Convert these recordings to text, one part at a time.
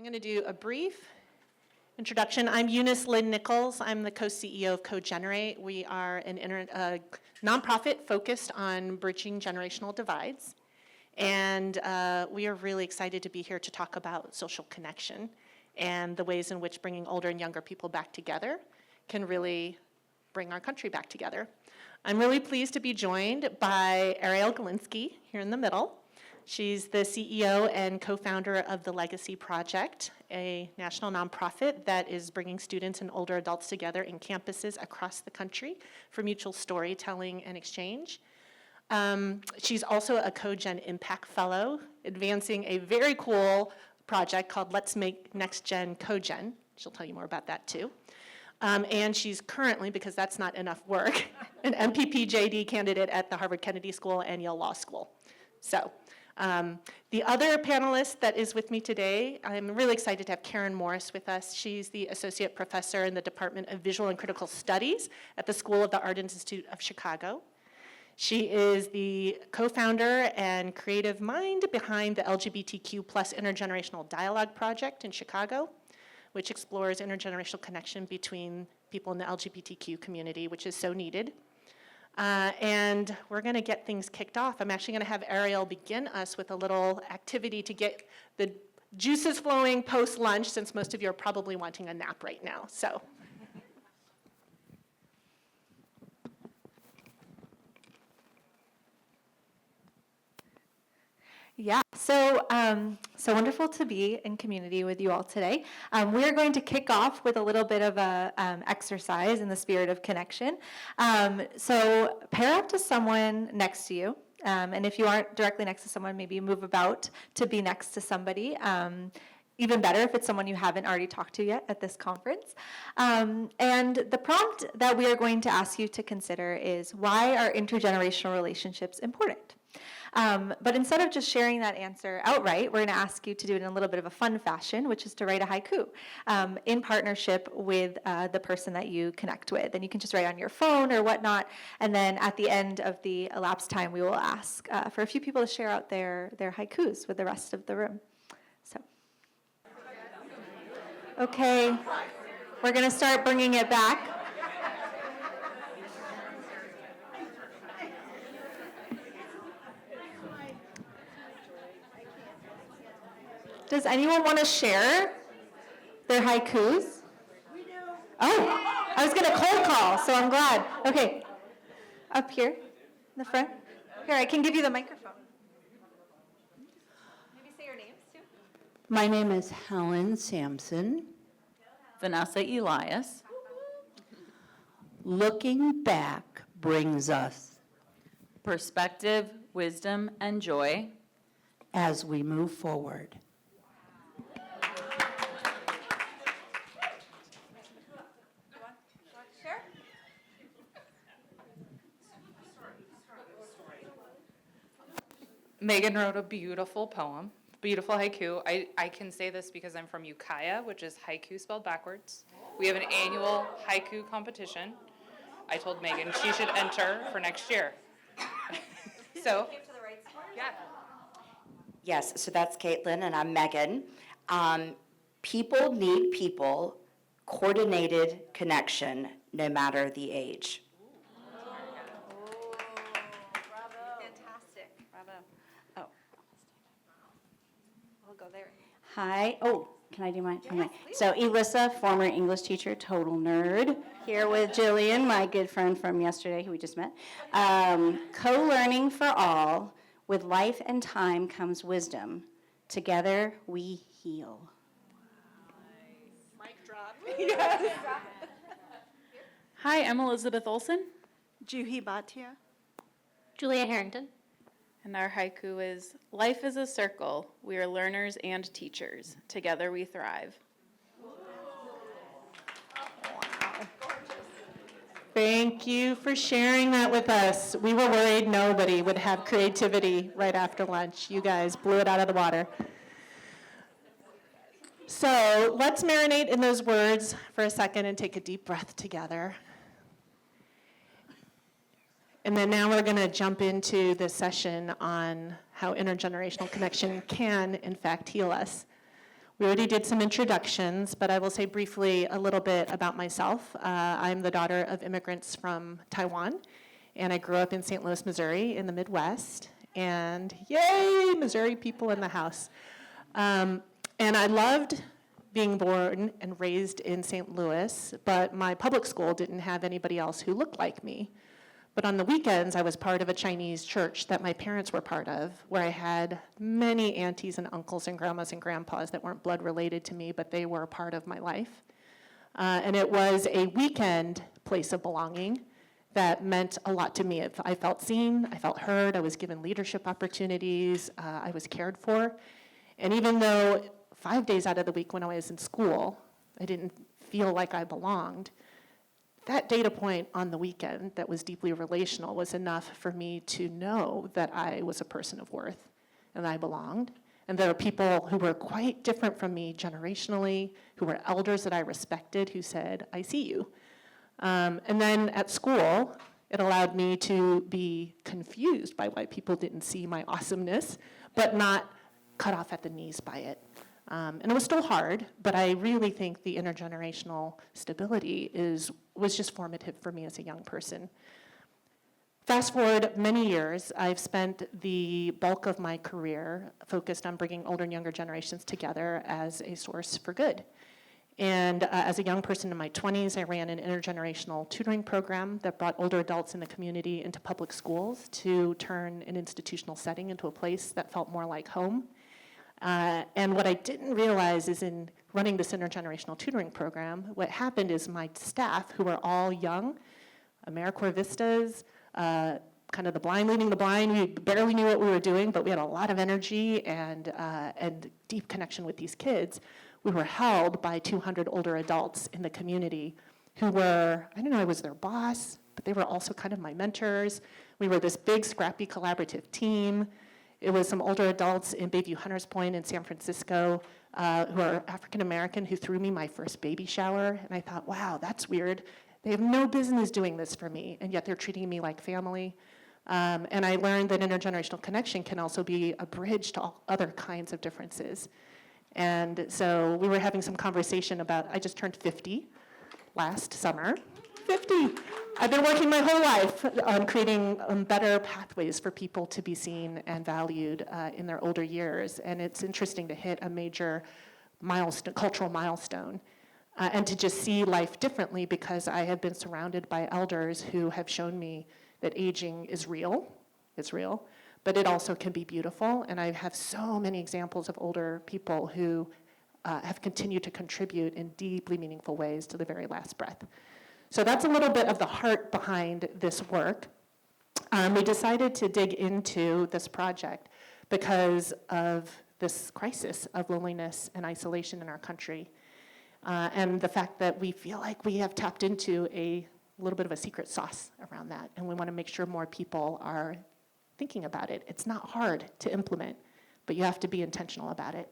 I'm going to do a brief introduction. I'm Eunice Nichols. I'm the co-CEO of CoGenerate. We are a nonprofit focused on bridging generational divides. And we are really excited to be here to talk about social connection and the ways in which bringing older and younger people back together can really bring our country back together. I'm really pleased to be joined by Arielle Galinsky here in the middle. She's the CEO and co-founder of the Legacy Project, a national nonprofit that is bringing students and older adults together in campuses across the country for mutual storytelling and exchange. She's also a CoGen Impact Fellow, advancing a very cool project called Let's Make Next Gen CoGen. She'll tell you more about that too. And she's currently, because that's not enough work, an MPP JD candidate at the Harvard Kennedy School and Yale Law School. So the other panelist that is with me today, I'm really excited to have Karen Morris with us. She's the associate professor in the Department of Visual and Critical Studies at the School of the Art Institute of Chicago. She is the co-founder and creative mind behind the LGBTQ plus Intergenerational Dialogue Project in Chicago, which explores intergenerational connection between people in the LGBTQ community, which is so needed. And we're going to get things kicked off. I'm actually going to have Arielle begin us with a little activity to get the juices flowing post-lunch, since most of you are probably wanting a nap right now. So. Yeah, so wonderful to be in community with you all today. We're going to kick off with a little bit of a exercise in the spirit of connection. So pair up to someone next to you, and if you aren't directly next to someone, maybe move about to be next to somebody. Even better if it's someone you haven't already talked to yet at this conference. And the prompt that we are going to ask you to consider is, why are intergenerational relationships important? But instead of just sharing that answer outright, we're going to ask you to do it in a little bit of a fun fashion, which is to write a haiku in partnership with the person that you connect with. And you can just write on your phone or whatnot. And then at the end of the elapsed time, we will ask for a few people to share out their haikus with the rest of the room. So, okay, we're going to start bringing it back. Does anyone want to share their haikus? We do. Oh, I was going to cold call, so I'm glad. Okay, up here in the front. Here, I can give you the microphone. Maybe say your names too. My name is Helen Sampson. Vanessa Elias. Looking back brings us Perspective, wisdom, and joy as we move forward. Megan wrote a beautiful poem, beautiful haiku. I can say this because I'm from Ukiah, which is haiku spelled backwards. We have an annual haiku competition. I told Megan she should enter for next year. So, yeah. Yes, so that's Caitlin, and I'm Megan. People need people, coordinated connection, no matter the age. Go there. Hi. Oh, can I do mine? Yes, okay. So Elissa, former English teacher, total nerd, here with Jillian, my good friend from yesterday who we just met. Co-learning for all. With life and time comes wisdom. Together we heal. Mic drop. Yes. Hi, I'm Elizabeth Olson. Juhi Bhatia. Julia Harrington. And our haiku is, life is a circle. We are learners and teachers. Together we thrive. Wow. Thank you for sharing that with us. We were worried nobody would have creativity right after lunch. You guys blew it out of the water. So let's marinate in those words for a second and take a deep breath together. And then now we're going to jump into the session on how intergenerational connection can, in fact, heal us. We already did some introductions, but I will say briefly a little bit about myself. I'm the daughter of immigrants from Taiwan, and I grew up in St. Louis, Missouri in the Midwest. And yay, Missouri people in the house. And I loved being born and raised in St. Louis, but my public school didn't have anybody else who looked like me. But on the weekends, I was part of a Chinese church that my parents were part of, where I had many aunties and uncles and grandmas and grandpas that weren't blood related to me, but they were a part of my life. And it was a weekend place of belonging that meant a lot to me. I felt seen, I felt heard, I was given leadership opportunities, I was cared for. And even though 5 days out of the week when I was in school, I didn't feel like I belonged, that data point on the weekend that was deeply relational was enough for me to know that I was a person of worth and that I belonged. And there were people who were quite different from me generationally, who were elders that I respected, who said, I see you. And then at school, it allowed me to be confused by why people didn't see my awesomeness, but not cut off at the knees by it. And it was still hard, but I really think the intergenerational stability was just formative for me as a young person. Fast forward many years, I've spent the bulk of my career focused on bringing older and younger generations together as a source for good. And as a young person in my 20s, I ran an intergenerational tutoring program that brought older adults in the community into public schools to turn an institutional setting into a place that felt more like home. And what I didn't realize is in running this intergenerational tutoring program, what happened is my staff, who were all young, AmeriCorps Vistas, kind of the blind leading the blind, we barely knew what we were doing, but we had a lot of energy and deep connection with these kids. We were held by 200 older adults in the community who were, I don't know, I was their boss, but they were also kind of my mentors. We were this big, scrappy, collaborative team. It was some older adults in Bayview Hunters Point in San Francisco who are African American who threw me my first baby shower. And I thought, wow, that's weird. They have no business doing this for me, and yet they're treating me like family. And I learned that intergenerational connection can also be a bridge to all other kinds of differences. And so we were having some conversation about, I just turned 50 last summer. 50. I've been working my whole life on creating better pathways for people to be seen and valued in their older years. And it's interesting to hit a major milestone, cultural milestone, and to just see life differently because I have been surrounded by elders who have shown me that aging is real. It's real. But it also can be beautiful, and I have so many examples of older people who have continued to contribute in deeply meaningful ways to the very last breath. So that's a little bit of the heart behind this work. We decided to dig into this project because of this crisis of loneliness and isolation in our country, and the fact that we feel like we have tapped into a little bit of a secret sauce around that, and we want to make sure more people are thinking about it. It's not hard to implement, but you have to be intentional about it.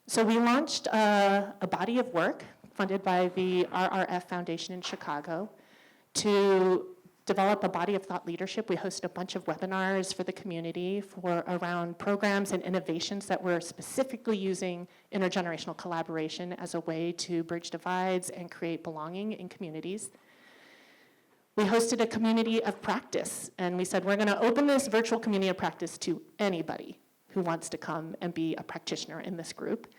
So we launched a body of work funded by the RRF Foundation in Chicago to develop a body of thought leadership. We hosted a bunch of webinars for the community around programs and innovations that were specifically using intergenerational collaboration as a way to bridge divides and create belonging in communities. We hosted a community of practice, and we said we're going to open this virtual community of practice to anybody who wants to come and be a practitioner in this group.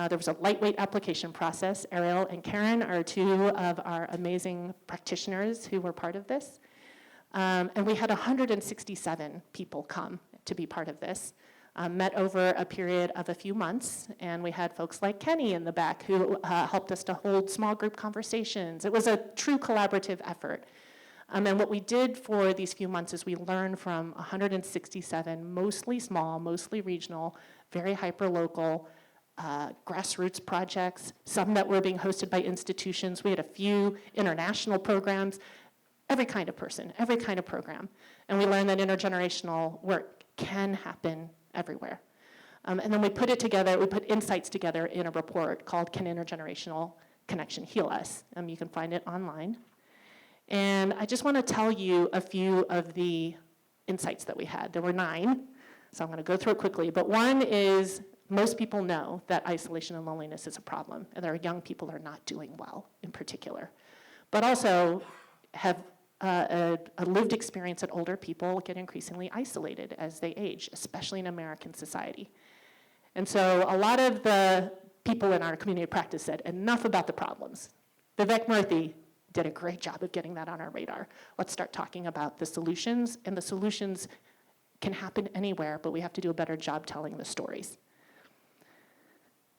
There was a lightweight application process. Arielle and Karen are two of our amazing practitioners who were part of this. And we had 167 people come to be part of this, met over a period of a few months, and we had folks like Kenny in the back who helped us to hold small group conversations. It was a true collaborative effort. And what we did for these few months is we learned from 167 mostly small, mostly regional, very hyper-local grassroots projects, some that were being hosted by institutions. We had a few international programs, every kind of person, every kind of program. And we learned that intergenerational work can happen everywhere. And then we put it together, we put insights together in a report called Can Intergenerational Connection Heal Us? You can find it online. And I just want to tell you a few of the insights that we had. There were 9, so I'm going to go through it quickly. But one is most people know that isolation and loneliness is a problem, and there are young people who are not doing well in particular, but also have a lived experience that older people get increasingly isolated as they age, especially in American society. And so a lot of the people in our community of practice said, enough about the problems. Vivek Murthy did a great job of getting that on our radar. Let's start talking about the solutions, and the solutions can happen anywhere, but we have to do a better job telling the stories.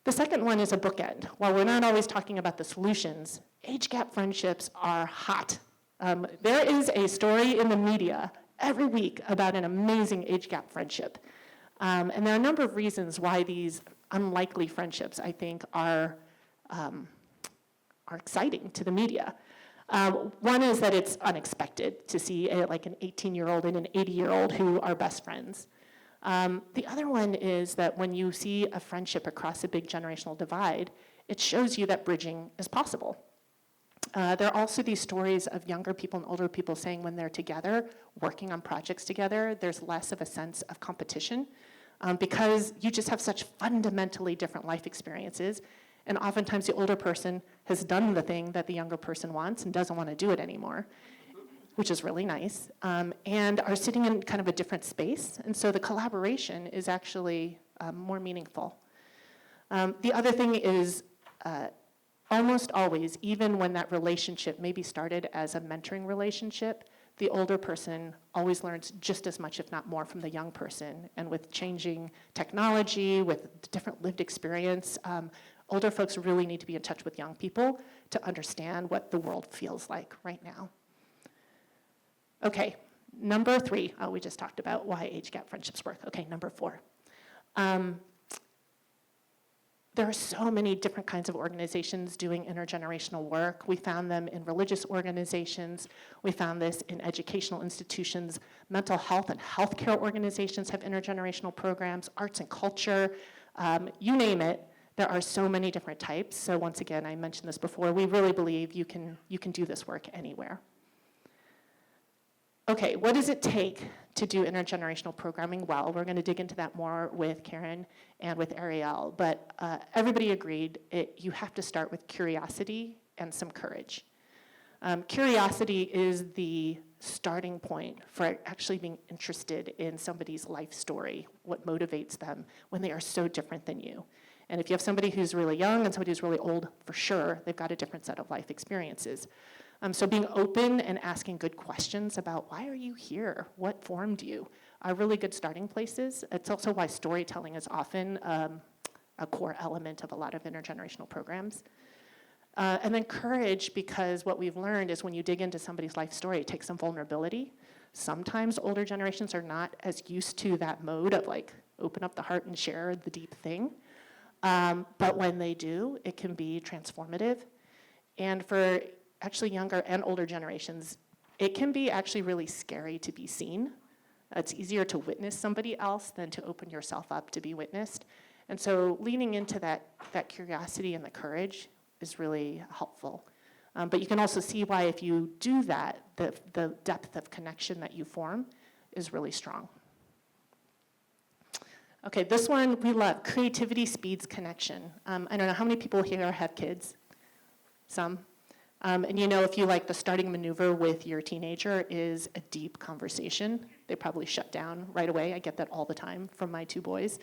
The second one is a bookend. While we're not always talking about the solutions, age gap friendships are hot. There is a story in the media every week about an amazing age gap friendship. And there are a number of reasons why these unlikely friendships, I think, are exciting to the media. One is that it's unexpected to see like an 18-year-old and an 80-year-old who are best friends. The other one is that when you see a friendship across a big generational divide, it shows you that bridging is possible. There are also these stories of younger people and older people saying when they're together, working on projects together, there's less of a sense of competition because you just have such fundamentally different life experiences. And oftentimes the older person has done the thing that the younger person wants and doesn't want to do it anymore, which is really nice, and are sitting in kind of a different space. And so the collaboration is actually more meaningful. The other thing is almost always, even when that relationship maybe started as a mentoring relationship, the older person always learns just as much, if not more, from the young person. And with changing technology, with different lived experience, older folks really need to be in touch with young people to understand what the world feels like right now. Okay, number 3, we just talked about why age gap friendships work. Okay, number 4. There are so many different kinds of organizations doing intergenerational work. We found them in religious organizations. We found this in educational institutions. Mental health and healthcare organizations have intergenerational programs, arts and culture, you name it. There are so many different types. So once again, I mentioned this before, we really believe you can do this work anywhere. Okay, what does it take to do intergenerational programming well? We're going to dig into that more with Karen and with Arielle, but everybody agreed you have to start with curiosity and some courage. Curiosity is the starting point for actually being interested in somebody's life story, what motivates them when they are so different than you. And if you have somebody who's really young and somebody who's really old, for sure, they've got a different set of life experiences. So being open and asking good questions about why are you here? What formed you? Are really good starting places. It's also why storytelling is often a core element of a lot of intergenerational programs. And then courage, because what we've learned is when you dig into somebody's life story, it takes some vulnerability. Sometimes older generations are not as used to that mode of like open up the heart and share the deep thing. But when they do, it can be transformative. And for actually younger and older generations, it can be actually really scary to be seen. It's easier to witness somebody else than to open yourself up to be witnessed. And so leaning into that curiosity and the courage is really helpful. But you can also see why if you do that, the depth of connection that you form is really strong. Okay, this one we love. Creativity speeds connection. I don't know how many people here have kids. Some. And you know, if you like the starting maneuver with your teenager is a deep conversation, they probably shut down right away. I get that all the time from my 2 boys.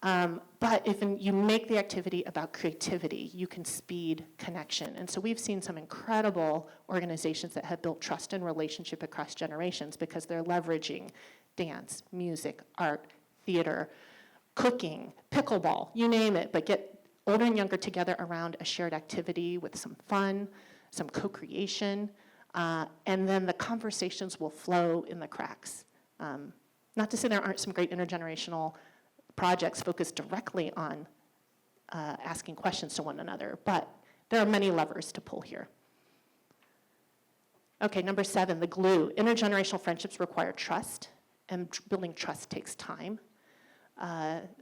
But if you make the activity about creativity, you can speed connection. And so we've seen some incredible organizations that have built trust and relationship across generations because they're leveraging dance, music, art, theater, cooking, pickleball, you name it, but get older and younger together around a shared activity with some fun, some co-creation, and then the conversations will flow in the cracks. Not to say there aren't some great intergenerational projects focused directly on asking questions to one another, but there are many levers to pull here. Okay, number 7, the glue. Intergenerational friendships require trust, and building trust takes time.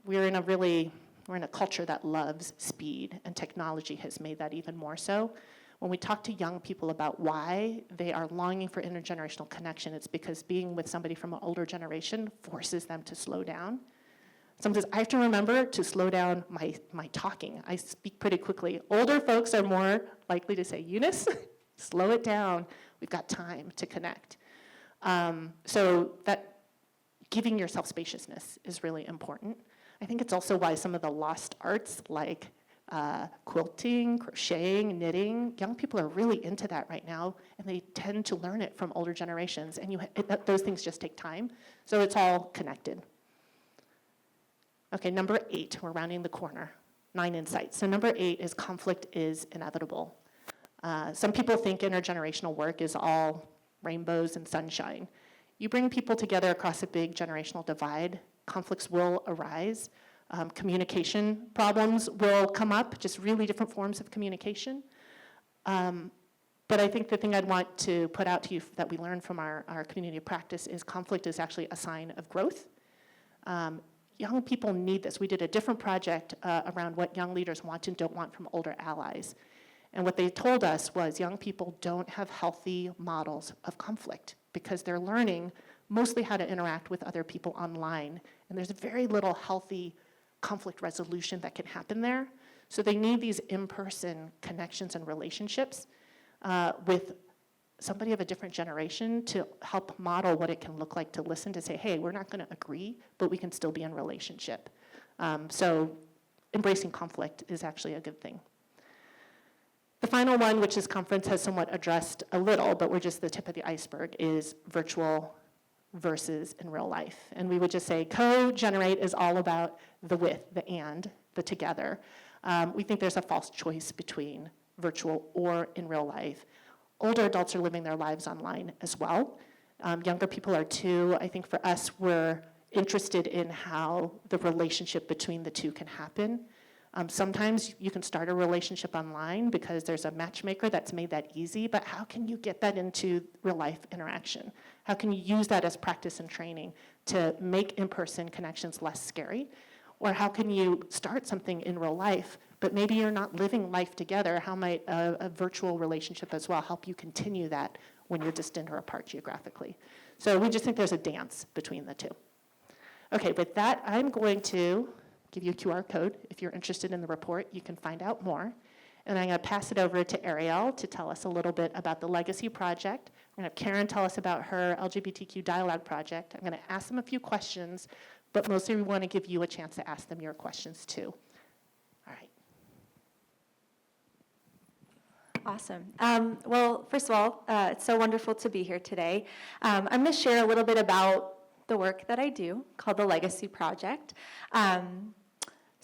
We're in a culture that loves speed, and technology has made that even more so. When we talk to young people about why they are longing for intergenerational connection, it's because being with somebody from an older generation forces them to slow down. Sometimes I have to remember to slow down my talking. I speak pretty quickly. Older folks are more likely to say, Eunice, slow it down. We've got time to connect. So that giving yourself spaciousness is really important. I think it's also why some of the lost arts like quilting, crocheting, knitting, young people are really into that right now, and they tend to learn it from older generations, and those things just take time, so it's all connected. Okay, number 8, we're rounding the corner, 9 insights. So number 8 is conflict is inevitable. Some people think intergenerational work is all rainbows and sunshine. You bring people together across a big generational divide, conflicts will arise. Communication problems will come up, just really different forms of communication. But I think the thing I'd want to put out to you that we learned from our community of practice is conflict is actually a sign of growth. Young people need this. We did a different project around what young leaders want and don't want from older allies. And what they told us was young people don't have healthy models of conflict because they're learning mostly how to interact with other people online. And there's very little healthy conflict resolution that can happen there. So they need these in-person connections and relationships with somebody of a different generation to help model what it can look like to listen, to say, hey, we're not going to agree, but we can still be in relationship. So embracing conflict is actually a good thing. The final one, which this conference has somewhat addressed a little, but we're just the tip of the iceberg, is virtual versus in real life. And we would just say CoGenerate is all about the with, the and, the together. We think there's a false choice between virtual or in real life. Older adults are living their lives online as well. Younger people are too. I think for us, we're interested in how the relationship between the two can happen. Sometimes you can start a relationship online because there's a matchmaker that's made that easy, but how can you get that into real life interaction? How can you use that as practice and training to make in-person connections less scary? Or how can you start something in real life, but maybe you're not living life together? How might a virtual relationship as well help you continue that when you're distant or apart geographically? So we just think there's a dance between the two. Okay, with that, I'm going to give you a QR code. If you're interested in the report, you can find out more. And I'm going to pass it over to Arielle to tell us a little bit about the Legacy Project. We're going to have Karen tell us about her LGBTQ Dialogue Project. I'm going to ask them a few questions, but mostly we want to give you a chance to ask them your questions too. All right. Awesome. Well, first of all, it's so wonderful to be here today. I'm going to share a little bit about the work that I do called the Legacy Project.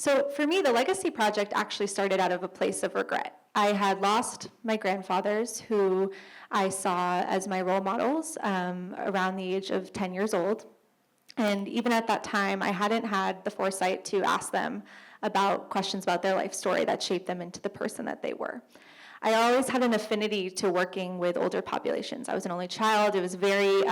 So for me, the Legacy Project actually started out of a place of regret. I had lost my grandfathers, who I saw as my role models around the age of 10 years old. And even at that time, I hadn't had the foresight to ask them about questions about their life story that shaped them into the person that they were. I always had an affinity to working with older populations. I was an only child. It was very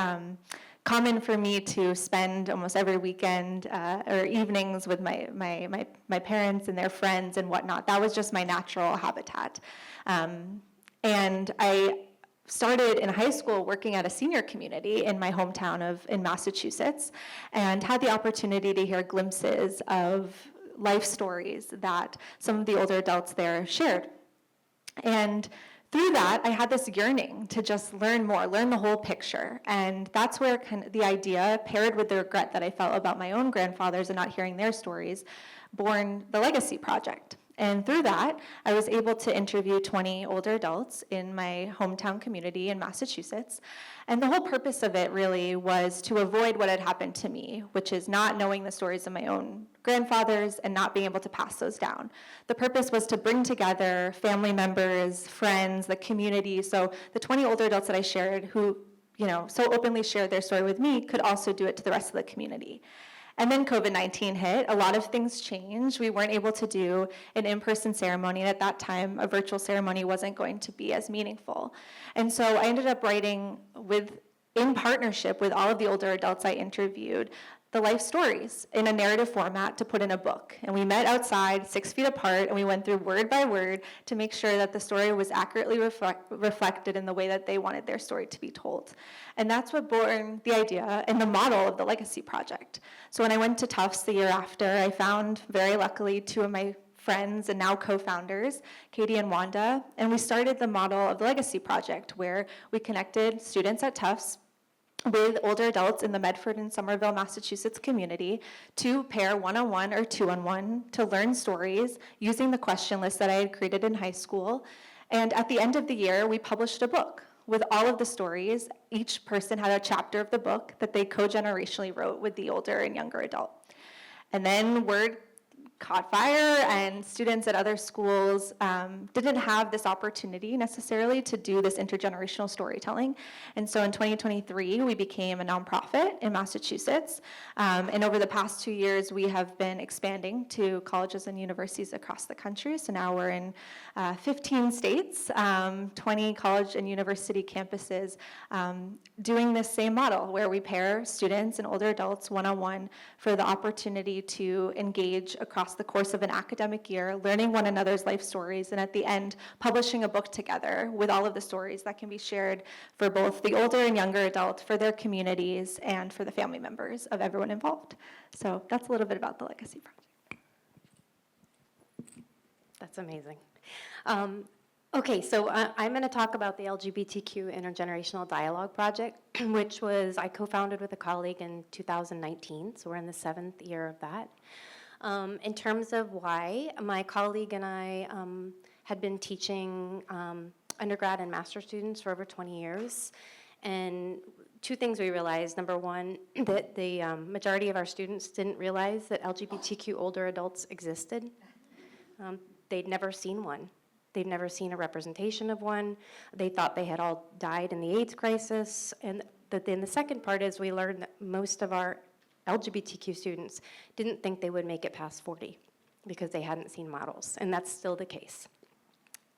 common for me to spend almost every weekend or evenings with my parents and their friends and whatnot. That was just my natural habitat. And I started in high school working at a senior community in my hometown in Massachusetts, and had the opportunity to hear glimpses of life stories that some of the older adults there shared. And through that, I had this yearning to just learn more, learn the whole picture. And that's where the idea, paired with the regret that I felt about my own grandfathers and not hearing their stories, born the Legacy Project. And through that, I was able to interview 20 older adults in my hometown community in Massachusetts. And the whole purpose of it really was to avoid what had happened to me, which is not knowing the stories of my own grandfathers and not being able to pass those down. The purpose was to bring together family members, friends, the community, so the 20 older adults that I shared who, so openly shared their story with me could also do it to the rest of the community. And then COVID-19 hit. A lot of things changed. We weren't able to do an in-person ceremony, and at that time, a virtual ceremony wasn't going to be as meaningful. And so I ended up writing in partnership with all of the older adults I interviewed, the life stories in a narrative format to put in a book. And we met outside 6 feet apart, and we went through word by word to make sure that the story was accurately reflected in the way that they wanted their story to be told. And that's what born the idea and the model of the Legacy Project. So when I went to Tufts the year after, I found, very luckily, 2 of my friends and now co-founders, Katie and Wanda, and we started the model of the Legacy Project, where we connected students at Tufts with older adults in the Medford and Somerville, Massachusetts community to pair one-on-one or two-on-one to learn stories using the question list that I had created in high school. And at the end of the year, we published a book with all of the stories. Each person had a chapter of the book that they co-generationally wrote with the older and younger adult. And then word caught fire, and students at other schools didn't have this opportunity necessarily to do this intergenerational storytelling. And so in 2023, we became a nonprofit in Massachusetts. And over the past 2 years, we have been expanding to colleges and universities across the country. So now we're in 15 states, 20 college and university campuses, doing this same model where we pair students and older adults one-on-one for the opportunity to engage across the course of an academic year, learning one another's life stories, and at the end, publishing a book together with all of the stories that can be shared for both the older and younger adult, for their communities, and for the family members of everyone involved. So that's a little bit about the Legacy Project. That's amazing. Okay, so I'm going to talk about the LGBTQ Intergenerational Dialogue Project, which I co-founded with a colleague in 2019, so we're in the 7th year of that. In terms of why, my colleague and I had been teaching undergrad and master's students for over 20 years, and 2 things we realized. Number one, that the majority of our students didn't realize that LGBTQ older adults existed. They'd never seen one. They'd never seen a representation of one. They thought they had all died in the AIDS crisis. And then the second part is we learned that most of our LGBTQ students didn't think they would make it past 40 because they hadn't seen models, and that's still the case.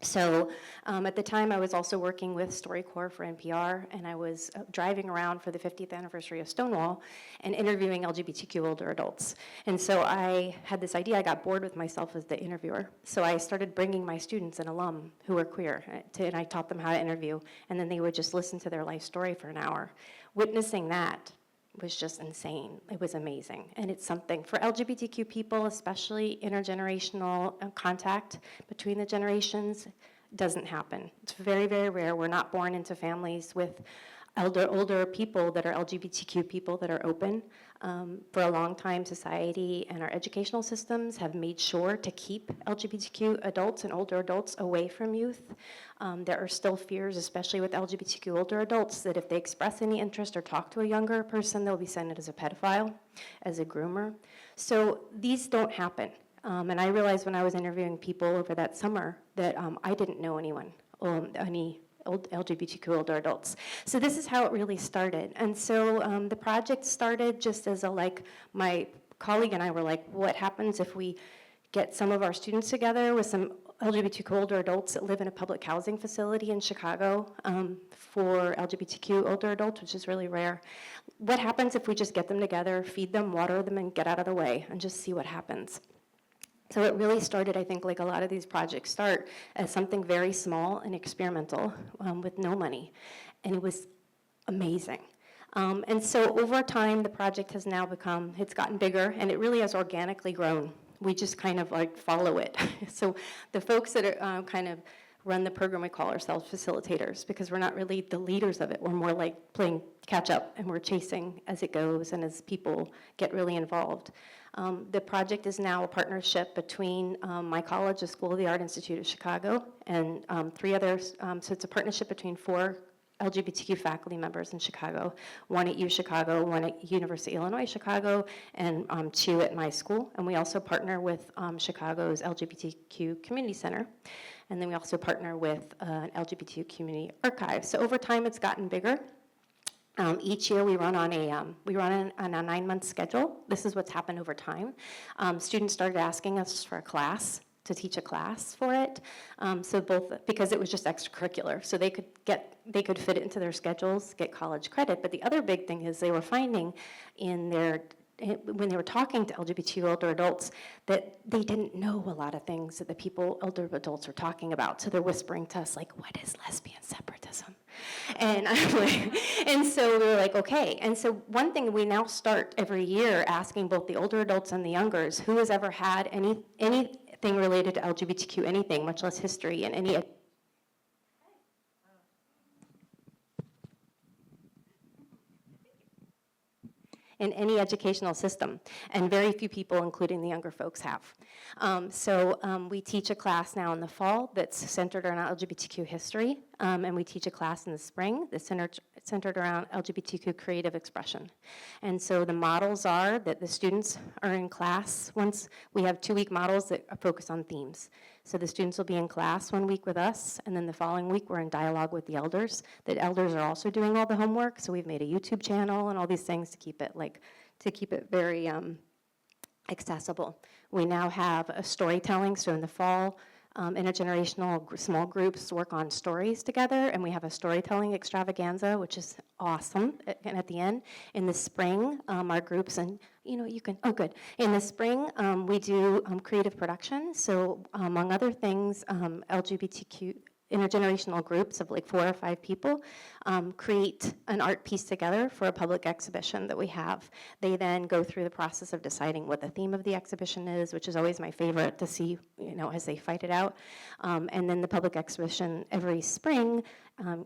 So at the time, I was also working with StoryCorps for NPR, and I was driving around for the 50th anniversary of Stonewall and interviewing LGBTQ older adults. And so I had this idea. I got bored with myself as the interviewer. So I started bringing my students and alum who were queer, and I taught them how to interview, and then they would just listen to their life story for an hour. Witnessing that was just insane. It was amazing. And it's something for LGBTQ people, especially intergenerational contact between the generations, doesn't happen. It's very, very rare. We're not born into families with older people that are LGBTQ people that are open. For a long time, society and our educational systems have made sure to keep LGBTQ adults and older adults away from youth. There are still fears, especially with LGBTQ older adults, that if they express any interest or talk to a younger person, they'll be seen as a pedophile, as a groomer. So these don't happen. And I realized when I was interviewing people over that summer that I didn't know anyone, any LGBTQ older adults. So this is how it really started. And so the project started just as my colleague and I were like, what happens if we get some of our students together with some LGBTQ older adults that live in a public housing facility in Chicago for LGBTQ older adults, which is really rare. What happens if we just get them together, feed them, water them, and get out of the way and just see what happens? So it really started, I think, like a lot of these projects start, as something very small and experimental with no money. And it was amazing. And so over time, the project has now it's gotten bigger, and it really has organically grown. We just kind of follow it. So the folks that are kind of run the program, we call ourselves facilitators, because we're not really the leaders of it. We're more like playing catch up, and we're chasing as it goes and as people get really involved. The project is now a partnership between my college, the School of the Art Institute of Chicago, and 3 others. So it's a partnership between 4 LGBTQ faculty members in Chicago, 1 at U Chicago, 1 at University of Illinois Chicago, and 2 at my school. And we also partner with Chicago's LGBTQ Community Center. And then we also partner with an LGBTQ community archive. So over time, it's gotten bigger. Each year we run on a 9-month schedule. This is what's happened over time. Students started asking us for a class, to teach a class for it. So both, because it was just extracurricular, so they could fit it into their schedules, get college credit. But the other big thing is they were finding in their when they were talking to LGBTQ older adults, that they didn't know a lot of things that the older adults were talking about. So they're whispering to us, like, what is lesbian separatism? And I'm like, and so we were like, okay. And so one thing we now start every year asking both the older adults and the youngers, who has ever had anything related to LGBTQ, anything, much less history, and any in any educational system, and very few people, including the younger folks, have. We teach a class now in the fall that's centered around LGBTQ history, and we teach a class in the spring that's centered around LGBTQ creative expression. And so the models are that the students are in class. Once we have 2-week models that are focused on themes. So the students will be in class 1 week with us, and then the following week we're in dialogue with the elders. The elders are also doing all the homework, so we've made a YouTube channel and all these things to keep it very accessible. We now have a storytelling, so in the fall, intergenerational small groups work on stories together, and we have a storytelling extravaganza, which is awesome. And at the end, in the spring, our groups, and you can, oh good. In the spring, we do creative production. So among other things, LGBTQ intergenerational groups of like 4 or 5 people create an art piece together for a public exhibition that we have. They then go through the process of deciding what the theme of the exhibition is, which is always my favorite to see, as they fight it out. And then the public exhibition every spring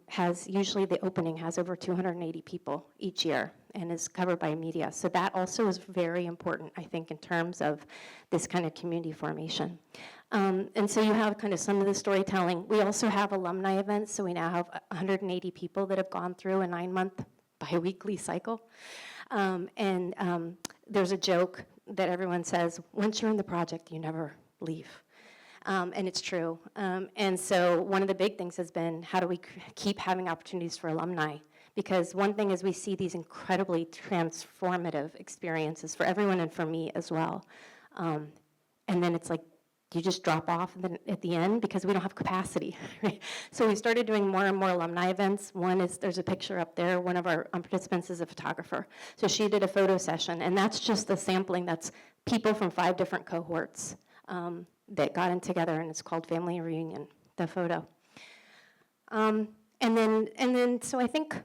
has, usually the opening has over 280 people each year and is covered by media. So that also is very important, I think, in terms of this kind of community formation. And so you have kind of some of the storytelling. We also have alumni events, so we now have 180 people that have gone through a 9-month bi-weekly cycle. There's a joke that everyone says, once you're in the project, you never leave. And it's true. And so one of the big things has been, how do we keep having opportunities for alumni? Because one thing is we see these incredibly transformative experiences for everyone and for me as well. And then it's like, you just drop off at the end because we don't have capacity. Right? So we started doing more and more alumni events. One is, there's a picture up there. One of our participants is a photographer. So she did a photo session, and that's just the sampling. That's people from 5 different cohorts that got in together, and it's called Family Reunion, the photo. And then, so I think,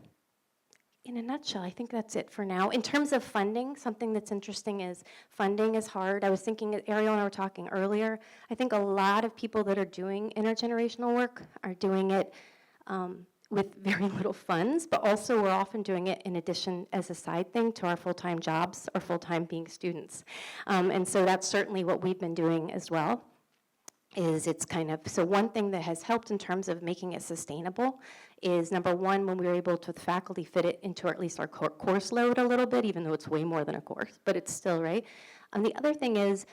in a nutshell, I think that's it for now. In terms of funding, something that's interesting is funding is hard. I was thinking, Arielle and I were talking earlier, I think a lot of people that are doing intergenerational work are doing it with very little funds, but also we're often doing it in addition as a side thing to our full-time jobs or full-time being students. And so that's certainly what we've been doing as well. It's kind of, so one thing that has helped in terms of making it sustainable is, number one, when we were able to, with faculty, fit it into at least our course load a little bit, even though it's way more than a course, but it's still, right? And the other thing is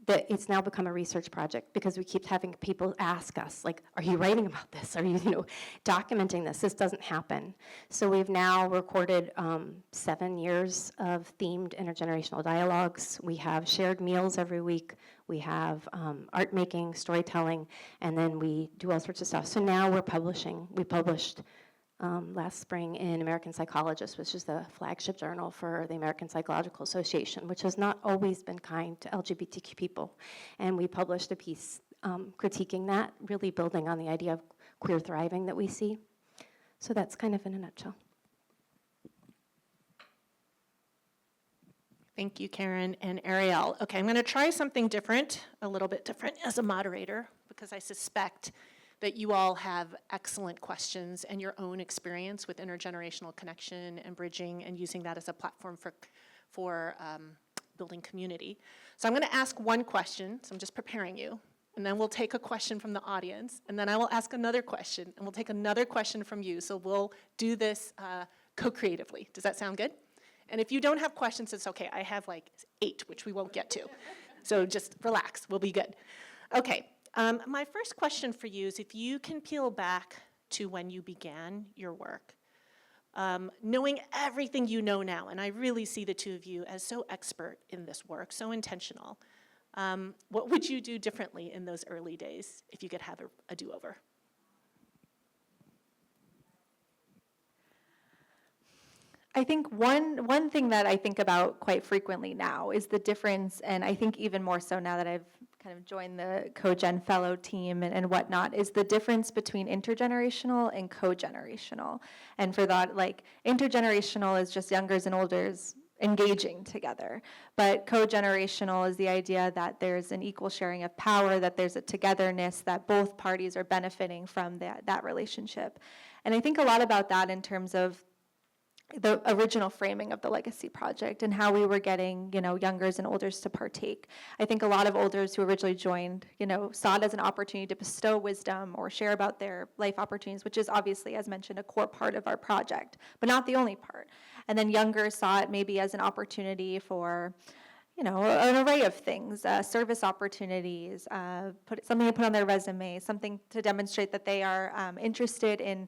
that it's now become a research project because we keep having people ask us, like, are you writing about this? Are you, documenting this? This doesn't happen. So we've now recorded 7 years of themed intergenerational dialogues. We have shared meals every week. We have art making, storytelling, and then we do all sorts of stuff. So now we're publishing. We published last spring in American Psychologist, which is the flagship journal for the American Psychological Association, which has not always been kind to LGBTQ people. And we published a piece critiquing that, really building on the idea of queer thriving that we see. So that's kind of in a nutshell. Thank you, Karen and Arielle. Okay, I'm going to try something different, a little bit different as a moderator, because I suspect that you all have excellent questions and your own experience with intergenerational connection and bridging and using that as a platform for building community. So I'm going to ask one question, so I'm just preparing you, and then we'll take a question from the audience, and then I will ask another question, and we'll take another question from you. So we'll do this co-creatively. Does that sound good? And if you don't have questions, it's okay. I have like 8, which we won't get to. So just relax. We'll be good. Okay. My first question for you is if you can peel back to when you began your work, knowing everything you know now, and I really see the two of you as so expert in this work, so intentional, what would you do differently in those early days if you could have a do-over? I think one thing that I think about quite frequently now is the difference, and I think even more so now that I've kind of joined the CoGen fellow team and whatnot, is the difference between intergenerational and cogenerational. And for that, like, intergenerational is just youngers and olders engaging together. But cogenerational is the idea that there's an equal sharing of power, that there's a togetherness, that both parties are benefiting from that relationship. And I think a lot about that in terms of the original framing of the legacy project and how we were getting, youngers and olders to partake. I think a lot of olders who originally joined, saw it as an opportunity to bestow wisdom or share about their life opportunities, which is obviously, as mentioned, a core part of our project, but not the only part. And then younger saw it maybe as an opportunity for, an array of things, service opportunities, something to put on their resume, something to demonstrate that they are interested in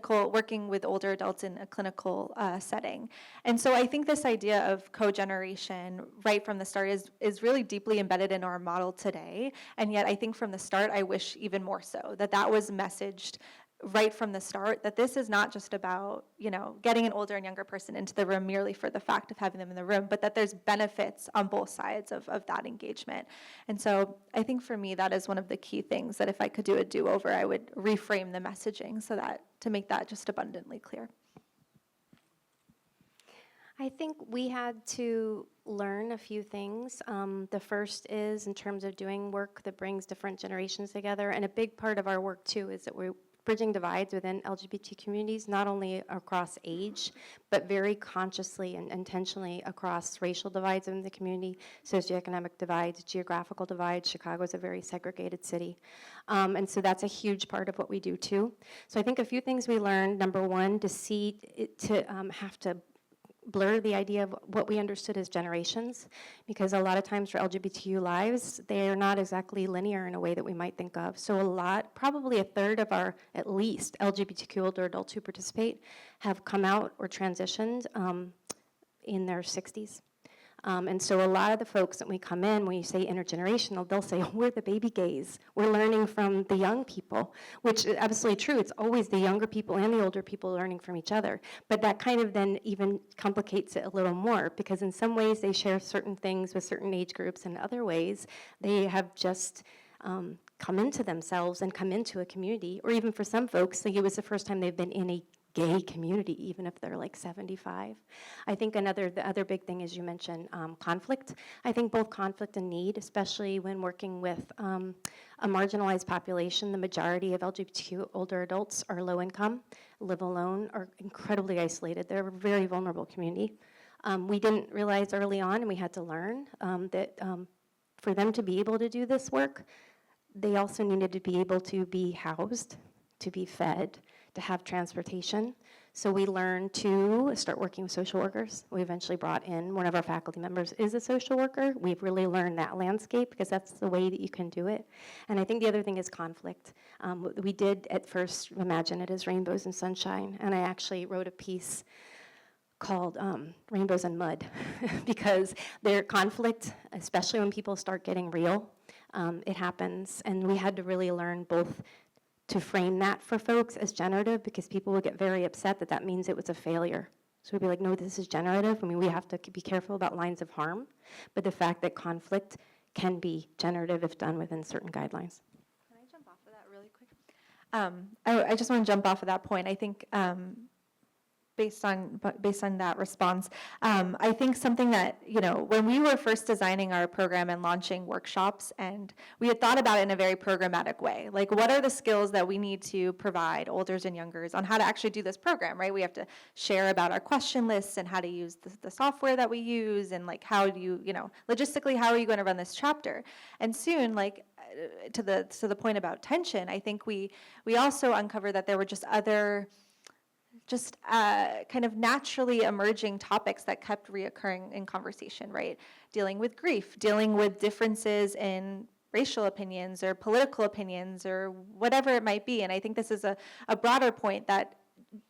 working with older adults in a clinical setting. And so I think this idea of cogeneration right from the start is really deeply embedded in our model today. And yet I think from the start, I wish even more so that was messaged right from the start, that this is not just about, getting an older and younger person into the room merely for the fact of having them in the room, but that there's benefits on both sides of that engagement. And so I think for me, that is one of the key things that if I could do a do-over, I would reframe the messaging to make that just abundantly clear. I think we had to learn a few things. The first is in terms of doing work that brings different generations together, and a big part of our work too is that we're bridging divides within LGBT communities, not only across age, but very consciously and intentionally across racial divides in the community, socioeconomic divides, geographical divides. Chicago is a very segregated city. And so that's a huge part of what we do too. So I think a few things we learned. Number one, have to blur the idea of what we understood as generations, because a lot of times for LGBTQ lives, they are not exactly linear in a way that we might think of. So probably a third of our, at least, LGBTQ older adults who participate have come out or transitioned in their 60s. And so a lot of the folks that we come in, when you say intergenerational, they'll say, we're the baby gays. We're learning from the young people, which is absolutely true. It's always the younger people and the older people learning from each other. But that kind of then even complicates it a little more, because in some ways they share certain things with certain age groups, and other ways they have just come into themselves and come into a community. Or even for some folks, like it was the first time they've been in a gay community, even if they're like 75. I think the other big thing is you mentioned conflict. I think both conflict and need, especially when working with a marginalized population. The majority of LGBTQ older adults are low income, live alone, are incredibly isolated. They're a very vulnerable community. We didn't realize early on, and we had to learn that for them to be able to do this work, they also needed to be able to be housed, to be fed, to have transportation. So we learned to start working with social workers. We eventually brought in one of our faculty members is a social worker. We've really learned that landscape, because that's the way that you can do it. And I think the other thing is conflict. We did at first imagine it as rainbows and sunshine, and I actually wrote a piece called Rainbows and Mud, because their conflict, especially when people start getting real, it happens. And we had to really learn both to frame that for folks as generative, because people would get very upset that means it was a failure. So we'd be like, no, this is generative. I mean, we have to be careful about lines of harm, but the fact that conflict can be generative if done within certain guidelines. Can I jump off of that really quick? I just want to jump off of that point. I think based on that response, I think something that, when we were first designing our program and launching workshops, and we had thought about it in a very programmatic way, like what are the skills that we need to provide olders and youngers on how to actually do this program, right? We have to share about our question lists and how to use the software that we use, and like how do you, logistically, how are you going to run this chapter? And soon, like, to the point about tension, I think we also uncovered that there were just other kind of naturally emerging topics that kept reoccurring in conversation, right? Dealing with grief, dealing with differences in racial opinions or political opinions or whatever it might be. And I think this is a broader point, that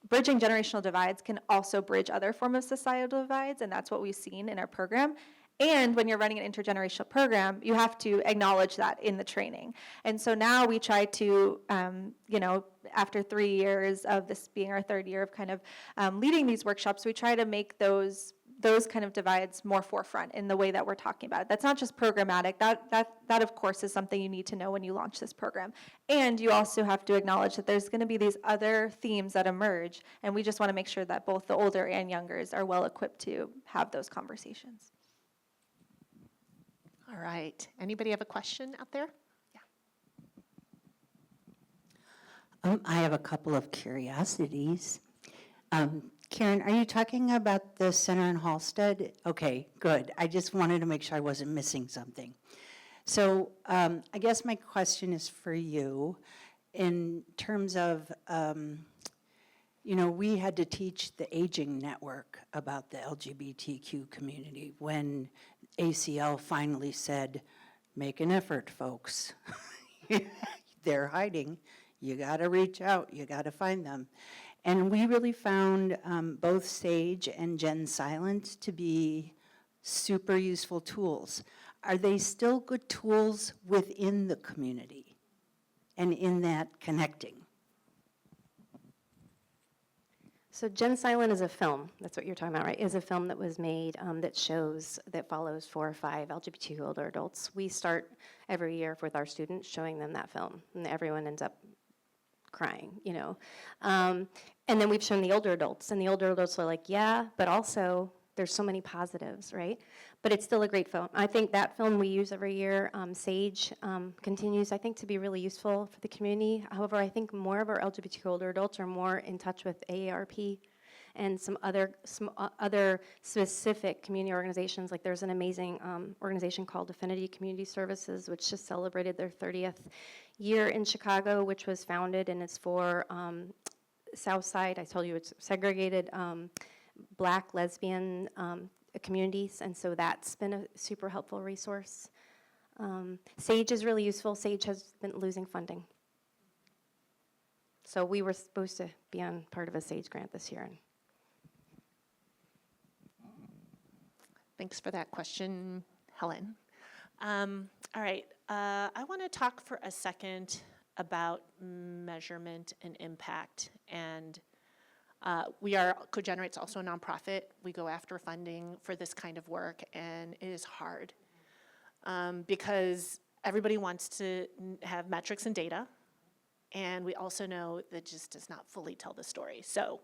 bridging generational divides can also bridge other forms of societal divides, and that's what we've seen in our program. And when you're running an intergenerational program, you have to acknowledge that in the training. And so now we try to, after 3 years of this being our third year of kind of leading these workshops, we try to make those kind of divides more forefront in the way that we're talking about it. That's not just programmatic. That of course is something you need to know when you launch this program. And you also have to acknowledge that there's going to be these other themes that emerge, and we just want to make sure that both the older and youngers are well equipped to have those conversations. All right. Anybody have a question out there? I have a couple of curiosities. Karen, are you talking about the center in Halstead? Okay, good. I just wanted to make sure I wasn't missing something. So I guess my question is for you in terms of, we had to teach the Aging Network about the LGBTQ community when ACL finally said, make an effort, folks. They're hiding. You got to reach out. You got to find them. And we really found both Sage and Gen Silent to be super useful tools. Are they still good tools within the community and in that connecting? So Gen Silent is a film, that's what you're talking about, right? Is a film that was made that follows 4 or 5 LGBTQ older adults. We start every year with our students showing them that film, and everyone ends up crying, and then we've shown the older adults, and the older adults are like, yeah, but also there's so many positives, right? But it's still a great film. I think that film we use every year, Sage, continues, I think, to be really useful for the community. However, I think more of our LGBTQ older adults are more in touch with AARP and some other specific community organizations. Like there's an amazing organization called Affinity Community Services, which just celebrated their 30th year in Chicago, which was founded, and it's for Southside. I told you it's segregated Black, lesbian communities, and so that's been a super helpful resource. Sage is really useful. Sage has been losing funding. So we were supposed to be on part of a Sage grant this year. Thanks for that question, Helen. All right, I want to talk for a second about measurement and impact. And CoGenerate's also a nonprofit. We go after funding for this kind of work, and it is hard because everybody wants to have metrics and data, and we also know that just does not fully tell the story. So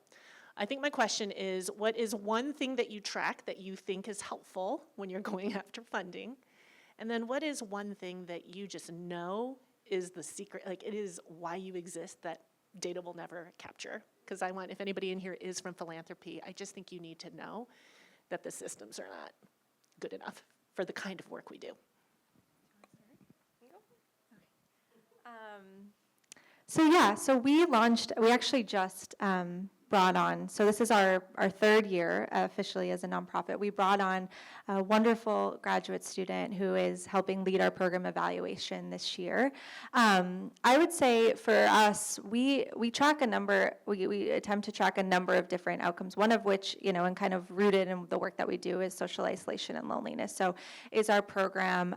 I think my question is, what is one thing that you track that you think is helpful when you're going after funding? And then what is one thing that you just know is the secret, like it is why you exist, that data will never capture? Because I want, if anybody in here is from philanthropy, I just think you need to know that the systems are not good enough for the kind of work we do. So we actually just brought on, so this is our third year officially as a nonprofit. We brought on a wonderful graduate student who is helping lead our program evaluation this year. I would say for us, we track a number, we attempt to track a number of different outcomes, one of which, and kind of rooted in the work that we do is social isolation and loneliness. So is our program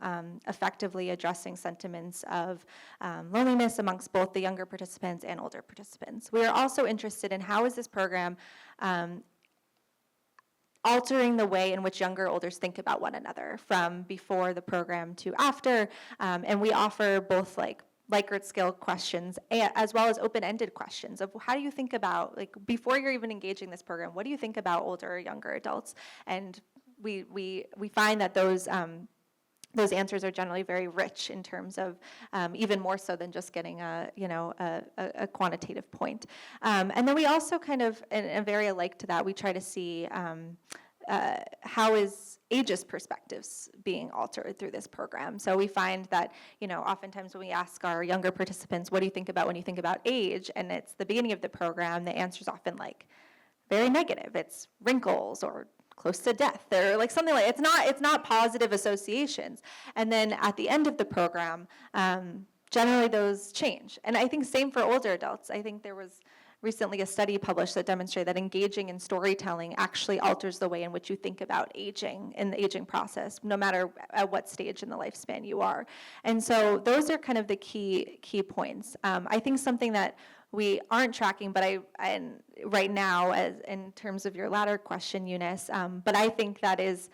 effectively addressing sentiments of loneliness amongst both the younger participants and older participants? We are also interested in how is this program altering the way in which younger olders think about one another from before the program to after, and we offer both Likert skill questions as well as open-ended questions of how do you think about, before you're even engaging this program, what do you think about older or younger adults? And we find that those answers are generally very rich in terms of even more so than just getting a quantitative point. And then we also kind of, and very alike to that, we try to see how is ageist perspectives being altered through this program. So we find that, oftentimes when we ask our younger participants, what do you think about when you think about age? And it's the beginning of the program, the answer's often very negative. It's wrinkles or close to death, or something like, it's not positive associations. And then at the end of the program, generally those change. And I think same for older adults. I think there was recently a study published that demonstrated that engaging in storytelling actually alters the way in which you think about aging in the aging process, no matter at what stage in the lifespan you are. And so those are kind of the key points. I think something that we aren't tracking, but and right now, as in terms of your latter question, Eunice, but I think that is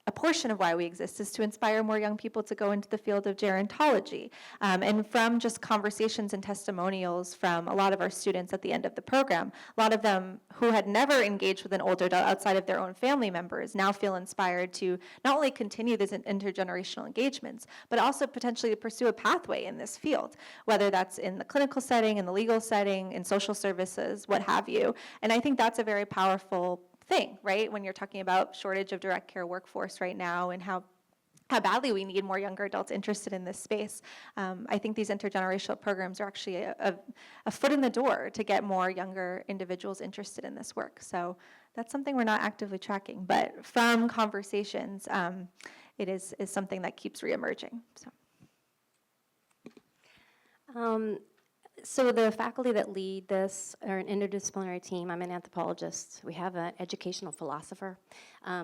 a portion of why we exist, is to inspire more young people to go into the field of gerontology. And from just conversations and testimonials from a lot of our students at the end of the program, a lot of them who had never engaged with an older adult outside of their own family members now feel inspired to not only continue these intergenerational engagements, but also potentially to pursue a pathway in this field, whether that's in the clinical setting, in the legal setting, in social services, what have you. And I think that's a very powerful thing, right? When you're talking about shortage of direct care workforce right now and how badly we need more younger adults interested in this space. I think these intergenerational programs are actually a foot in the door to get more younger individuals interested in this work. So that's something we're not actively tracking, but from conversations, it is something that keeps reemerging. So the faculty that lead this are an interdisciplinary team. I'm an anthropologist. We have an educational philosopher,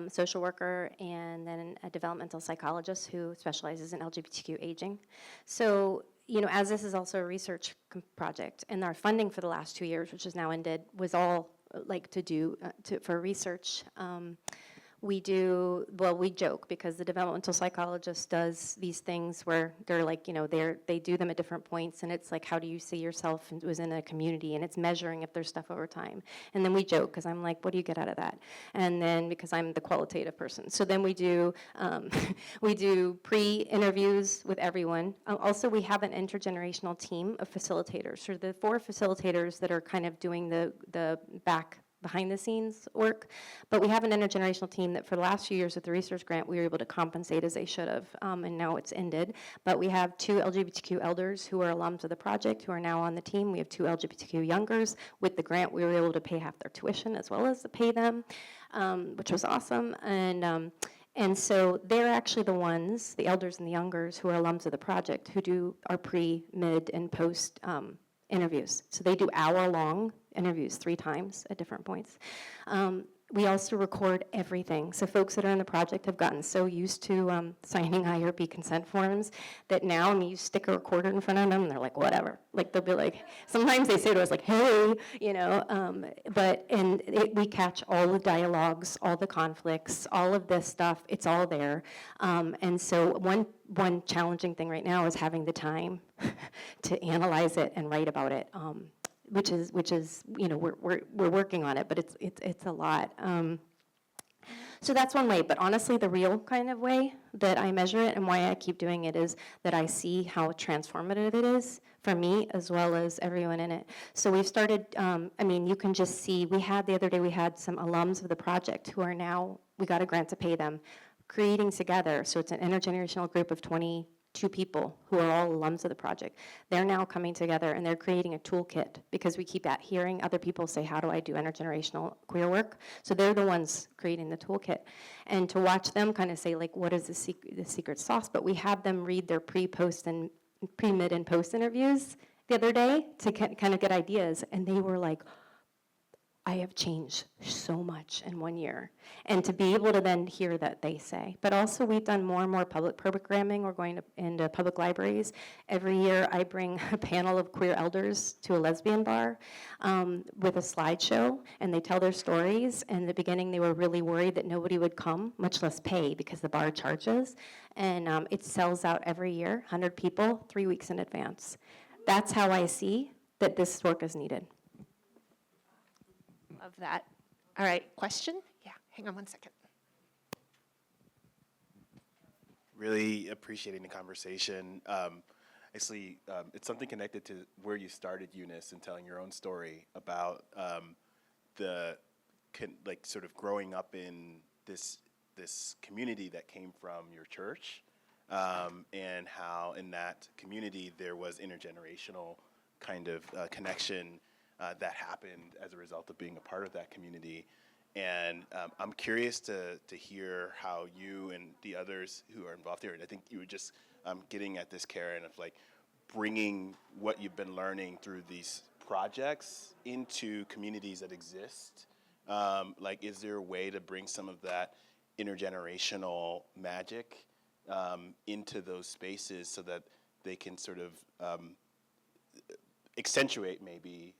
social worker, and then a developmental psychologist who specializes in LGBTQ aging. So, as this is also a research project, and our funding for the last 2 years, which is now ended, was all for research. We joke because the developmental psychologist does these things where they're like, they do them at different points, and it's like, how do you see yourself within a community, and it's measuring if there's stuff over time. And then we joke because I'm like, what do you get out of that? And then because I'm the qualitative person, so then we do pre-interviews with everyone. Also, we have an intergenerational team of facilitators. So the 4 facilitators that are kind of doing the behind the scenes work, but we have an intergenerational team that for the last few years with the research grant, we were able to compensate as they should have, and now it's ended. But we have 2 LGBTQ elders who are alums of the project who are now on the team. We have 2 LGBTQ youngers. With the grant, we were able to pay half their tuition as well as to pay them, which was awesome. And so they're actually the ones, the elders and the youngers, who are alums of the project, who do our pre, mid, and post interviews. So they do hour-long interviews 3 times at different points. We also record everything. So folks that are in the project have gotten so used to signing IRB consent forms that now, you stick a recorder in front of them, and they're like, whatever. Like, they'll be like, sometimes they say to us, like, hey, we catch all the dialogues, all the conflicts, all of this stuff. It's all there. And so one challenging thing right now is having the time to analyze it and write about it. Which is we're working on it, but it's a lot. So that's one way, but honestly, the real kind of way that I measure it and why I keep doing it is that I see how transformative it is for me as well as everyone in it. So we've started, you can just see, the other day we had some alums of the project who are now, we got a grant to pay them, creating together. So it's an intergenerational group of 22 people who are all alums of the project. They're now coming together and they're creating a toolkit because we keep hearing other people say, how do I do intergenerational queer work? So they're the ones creating the toolkit. And to watch them kind of say, like, what is the secret sauce? But we have them read their pre-post and pre-mid and post interviews the other day to kind of get ideas. And they were like, I have changed so much in 1 year. And to be able to then hear that they say. But also we've done more and more public programming. We're going into public libraries. Every year I bring a panel of queer elders to a lesbian bar with a slideshow, and they tell their stories. And in the beginning they were really worried that nobody would come, much less pay, because the bar charges. And it sells out every year, 100 people, 3 weeks in advance. That's how I see that this work is needed. Of that. All right, question? Yeah, hang on one second. Really appreciating the conversation. Actually, it's something connected to where you started, Eunice, and telling your own story about sort of growing up in this community that came from your church, and how in that community there was intergenerational kind of connection that happened as a result of being a part of that community. And I'm curious to hear how you and the others who are involved here, and I think you were just getting at this, Karen, of like bringing what you've been learning through these projects into communities that exist? Like, is there a way to bring some of that intergenerational magic into those spaces so that they can sort of accentuate maybe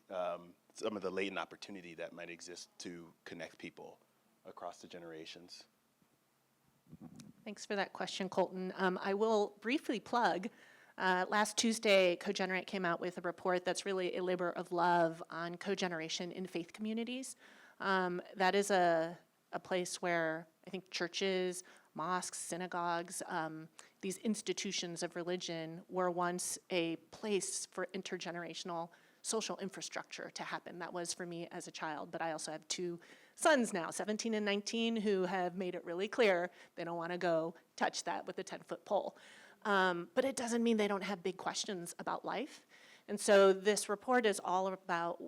some of the latent opportunity that might exist to connect people across the generations? Thanks for that question, Colton. I will briefly plug, last Tuesday, CoGenerate came out with a report that's really a labor of love on cogeneration in faith communities. That is a place where I think churches, mosques, synagogues, these institutions of religion were once a place for intergenerational social infrastructure to happen. That was for me as a child, but I also have two sons now, 17 and 19, who have made it really clear they don't want to go touch that with a 10-foot pole. But it doesn't mean they don't have big questions about life. And so this report is all about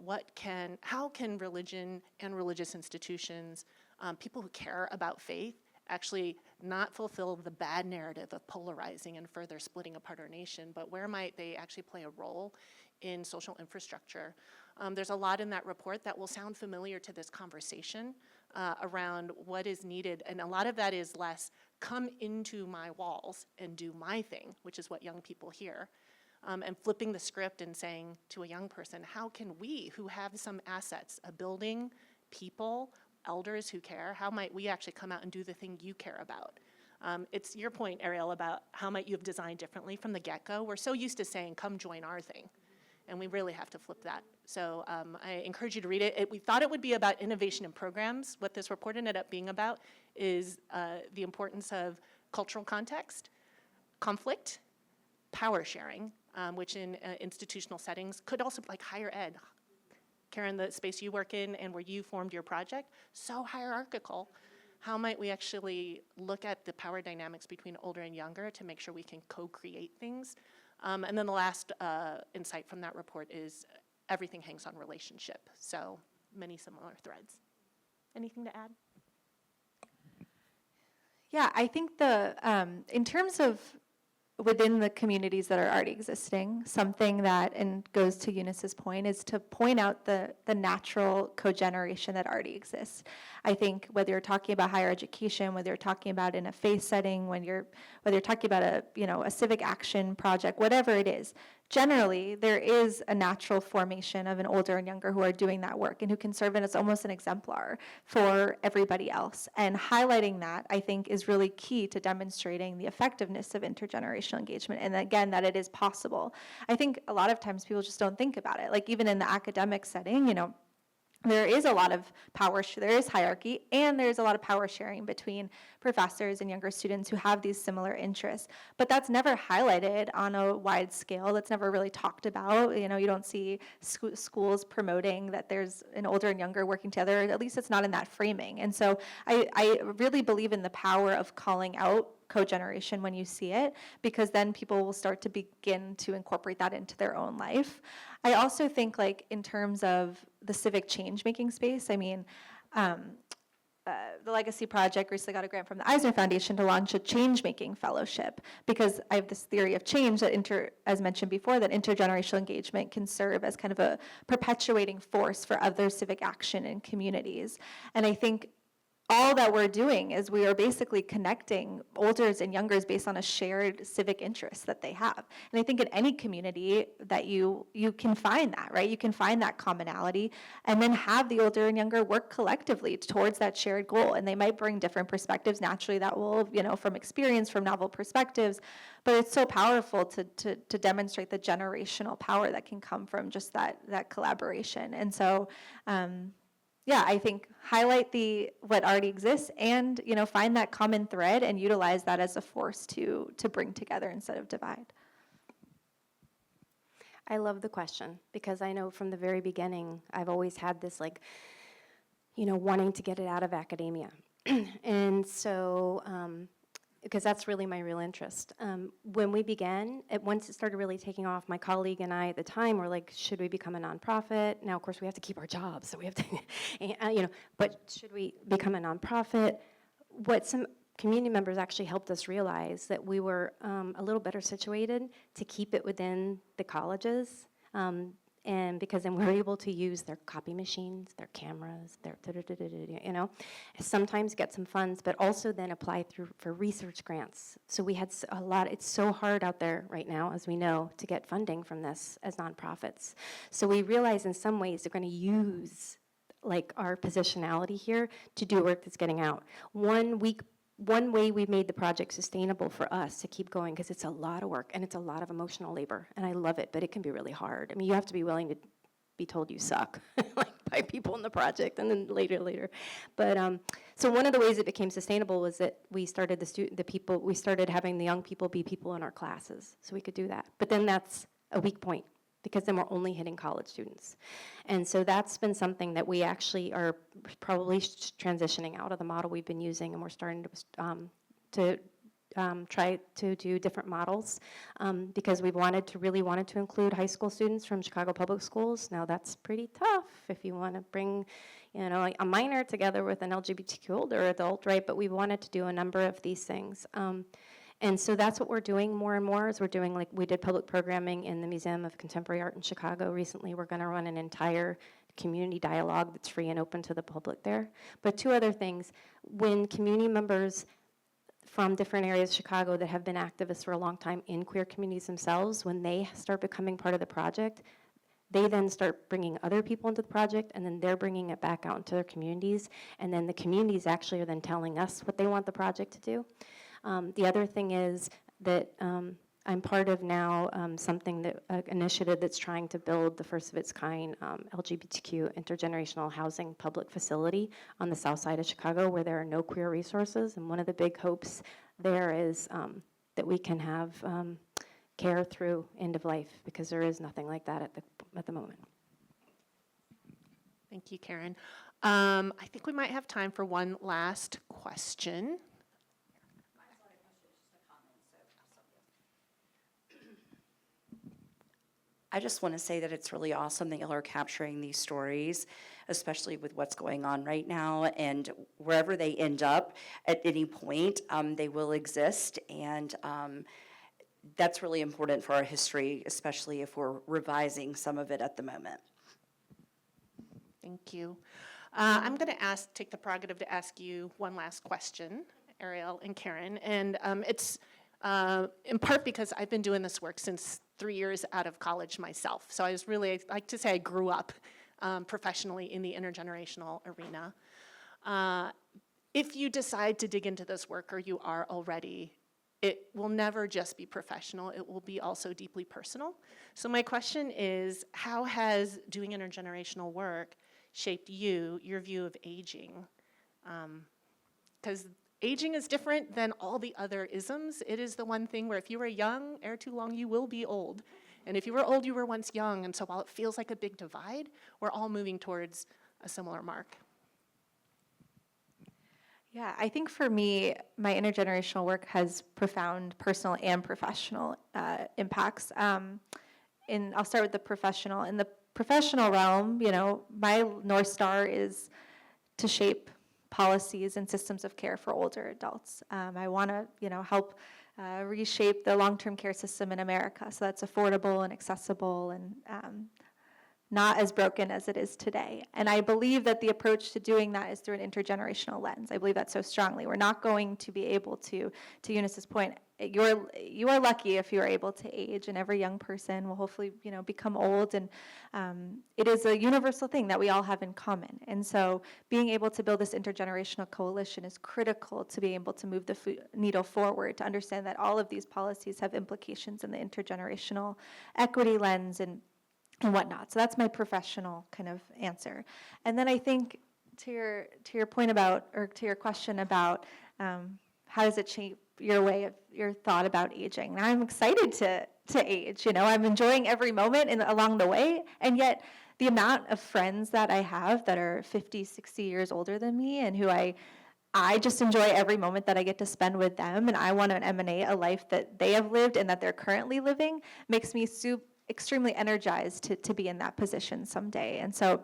how can religion and religious institutions, people who care about faith, actually not fulfill the bad narrative of polarizing and further splitting apart our nation, but where might they actually play a role in social infrastructure? There's a lot in that report that will sound familiar to this conversation around what is needed, and a lot of that is less come into my walls and do my thing, which is what young people hear, and flipping the script and saying to a young person, how can we, who have some assets, a building, people, elders who care, how might we actually come out and do the thing you care about? It's your point, Arielle, about how might you have designed differently from the get-go. We're so used to saying, come join our thing. And we really have to flip that. So I encourage you to read it. We thought it would be about innovation in programs. What this report ended up being about is the importance of cultural context, conflict, power sharing, which in institutional settings could also, like higher ed. Karen, the space you work in and where you formed your project, so hierarchical. How might we actually look at the power dynamics between older and younger to make sure we can co-create things? And then the last insight from that report is everything hangs on relationship. So many similar threads. Anything to add? Yeah, I think in terms of within the communities that are already existing, something that, and goes to Eunice's point, is to point out the natural cogeneration that already exists. I think whether you're talking about higher education, whether you're talking about in a faith setting, whether you're talking about a civic action project, whatever it is, generally there is a natural formation of an older and younger who are doing that work and who can serve as almost an exemplar for everybody else. And highlighting that, I think, is really key to demonstrating the effectiveness of intergenerational engagement, and again, that it is possible. I think a lot of times people just don't think about it. Like even in the academic setting, there is a lot of power, there is hierarchy, and there's a lot of power sharing between professors and younger students who have these similar interests. But that's never highlighted on a wide scale. That's never really talked about. You don't see schools promoting that there's an older and younger working together. At least it's not in that framing. And so I really believe in the power of calling out cogeneration when you see it, because then people will start to begin to incorporate that into their own life. I also think, like, in terms of the civic change-making space, I mean, the Legacy Project recently got a grant from the Eisner Foundation to launch a change-making fellowship, because I have this theory of change that, as mentioned before, that intergenerational engagement can serve as kind of a perpetuating force for other civic action in communities. And I think all that we're doing is we are basically connecting olders and youngers based on a shared civic interest that they have. And I think in any community that you can find that, right? You can find that commonality and then have the older and younger work collectively towards that shared goal. And they might bring different perspectives. Naturally, that will, from experience, from novel perspectives. But it's so powerful to demonstrate the generational power that can come from just that collaboration. And so, yeah, I think highlight what already exists and, find that common thread and utilize that as a force to bring together instead of divide. I love the question, because I know from the very beginning, I've always had this, wanting to get it out of academia. And so, because that's really my real interest. When we began, once it started really taking off, my colleague and I at the time were like, should we become a nonprofit? Now, of course, we have to keep our jobs, so we have to, but should we become a nonprofit? What some community members actually helped us realize that we were a little better situated to keep it within the colleges. And because then we're able to use their copy machines, their cameras, their sometimes get some funds, but also then apply for research grants. So we had a lot. It's so hard out there right now, as we know, to get funding from this as nonprofits. So we realize in some ways they're going to use like our positionality here to do work that's getting out. One way we've made the project sustainable for us to keep going, because it's a lot of work and it's a lot of emotional labor, and I love it, but it can be really hard. I mean, you have to be willing to be told you suck, like by people in the project, and then later. But so one of the ways it became sustainable was that we started we started having the young people be people in our classes, so we could do that. But then that's a weak point, because then we're only hitting college students. And so that's been something that we actually are probably transitioning out of the model we've been using, and we're starting to try to do different models, because we really wanted to include high school students from Chicago Public Schools. Now that's pretty tough if you want to bring, like a minor together with an LGBTQ older adult, right? But we wanted to do a number of these things. And so that's what we're doing more and more, is we're doing, like we did public programming in the Museum of Contemporary Art in Chicago recently. We're going to run an entire community dialogue that's free and open to the public there. But two other things: when community members from different areas of Chicago that have been activists for a long time in queer communities themselves, when they start becoming part of the project, they then start bringing other people into the project, and then they're bringing it back out into their communities, and then the communities actually are then telling us what they want the project to do. The other thing is that I'm part of now something that initiative that's trying to build the first of its kind LGBTQ intergenerational housing public facility on the south side of Chicago, where there are no queer resources. And one of the big hopes there is that we can have care through end of life, because there is nothing like that at the moment. Thank you, Karen. I think we might have time for one last question. I just want to say that it's really awesome that y'all are capturing these stories, especially with what's going on right now. And wherever they end up at any point, they will exist. And that's really important for our history, especially if we're revising some of it at the moment. Thank you. I'm going to take the prerogative to ask you one last question, Arielle and Karen. And it's in part because I've been doing this work since 3 years out of college myself. So I like to say I grew up professionally in the intergenerational arena. If you decide to dig into this work, or you are already, it will never just be professional. It will be also deeply personal. So my question is, how has doing intergenerational work shaped your view of aging? Because aging is different than all the other isms. It is the one thing where if you were young, ere too long, you will be old. And if you were old, you were once young. And so while it feels like a big divide, we're all moving towards a similar mark. Yeah, I think for me, my intergenerational work has profound personal and professional impacts. And I'll start with the professional. In the professional realm, my North Star is to shape policies and systems of care for older adults. I want to, help reshape the long-term care system in America so that's affordable and accessible and not as broken as it is today. And I believe that the approach to doing that is through an intergenerational lens. I believe that so strongly. We're not going to be able to Eunice's point, you are lucky if you are able to age, and every young person will hopefully, become old, and it is a universal thing that we all have in common. And so being able to build this intergenerational coalition is critical to be able to move the needle forward, to understand that all of these policies have implications in the intergenerational equity lens and whatnot. So that's my professional kind of answer. And then I think to your point about, or to your question about how does it shape your thought about aging? Now I'm excited to age. I'm enjoying every moment along the way, and yet the amount of friends that I have that are 50, 60 years older than me, and who I just enjoy every moment that I get to spend with them, and I want to emanate a life that they have lived and that they're currently living, makes me extremely energized to be in that position someday. And so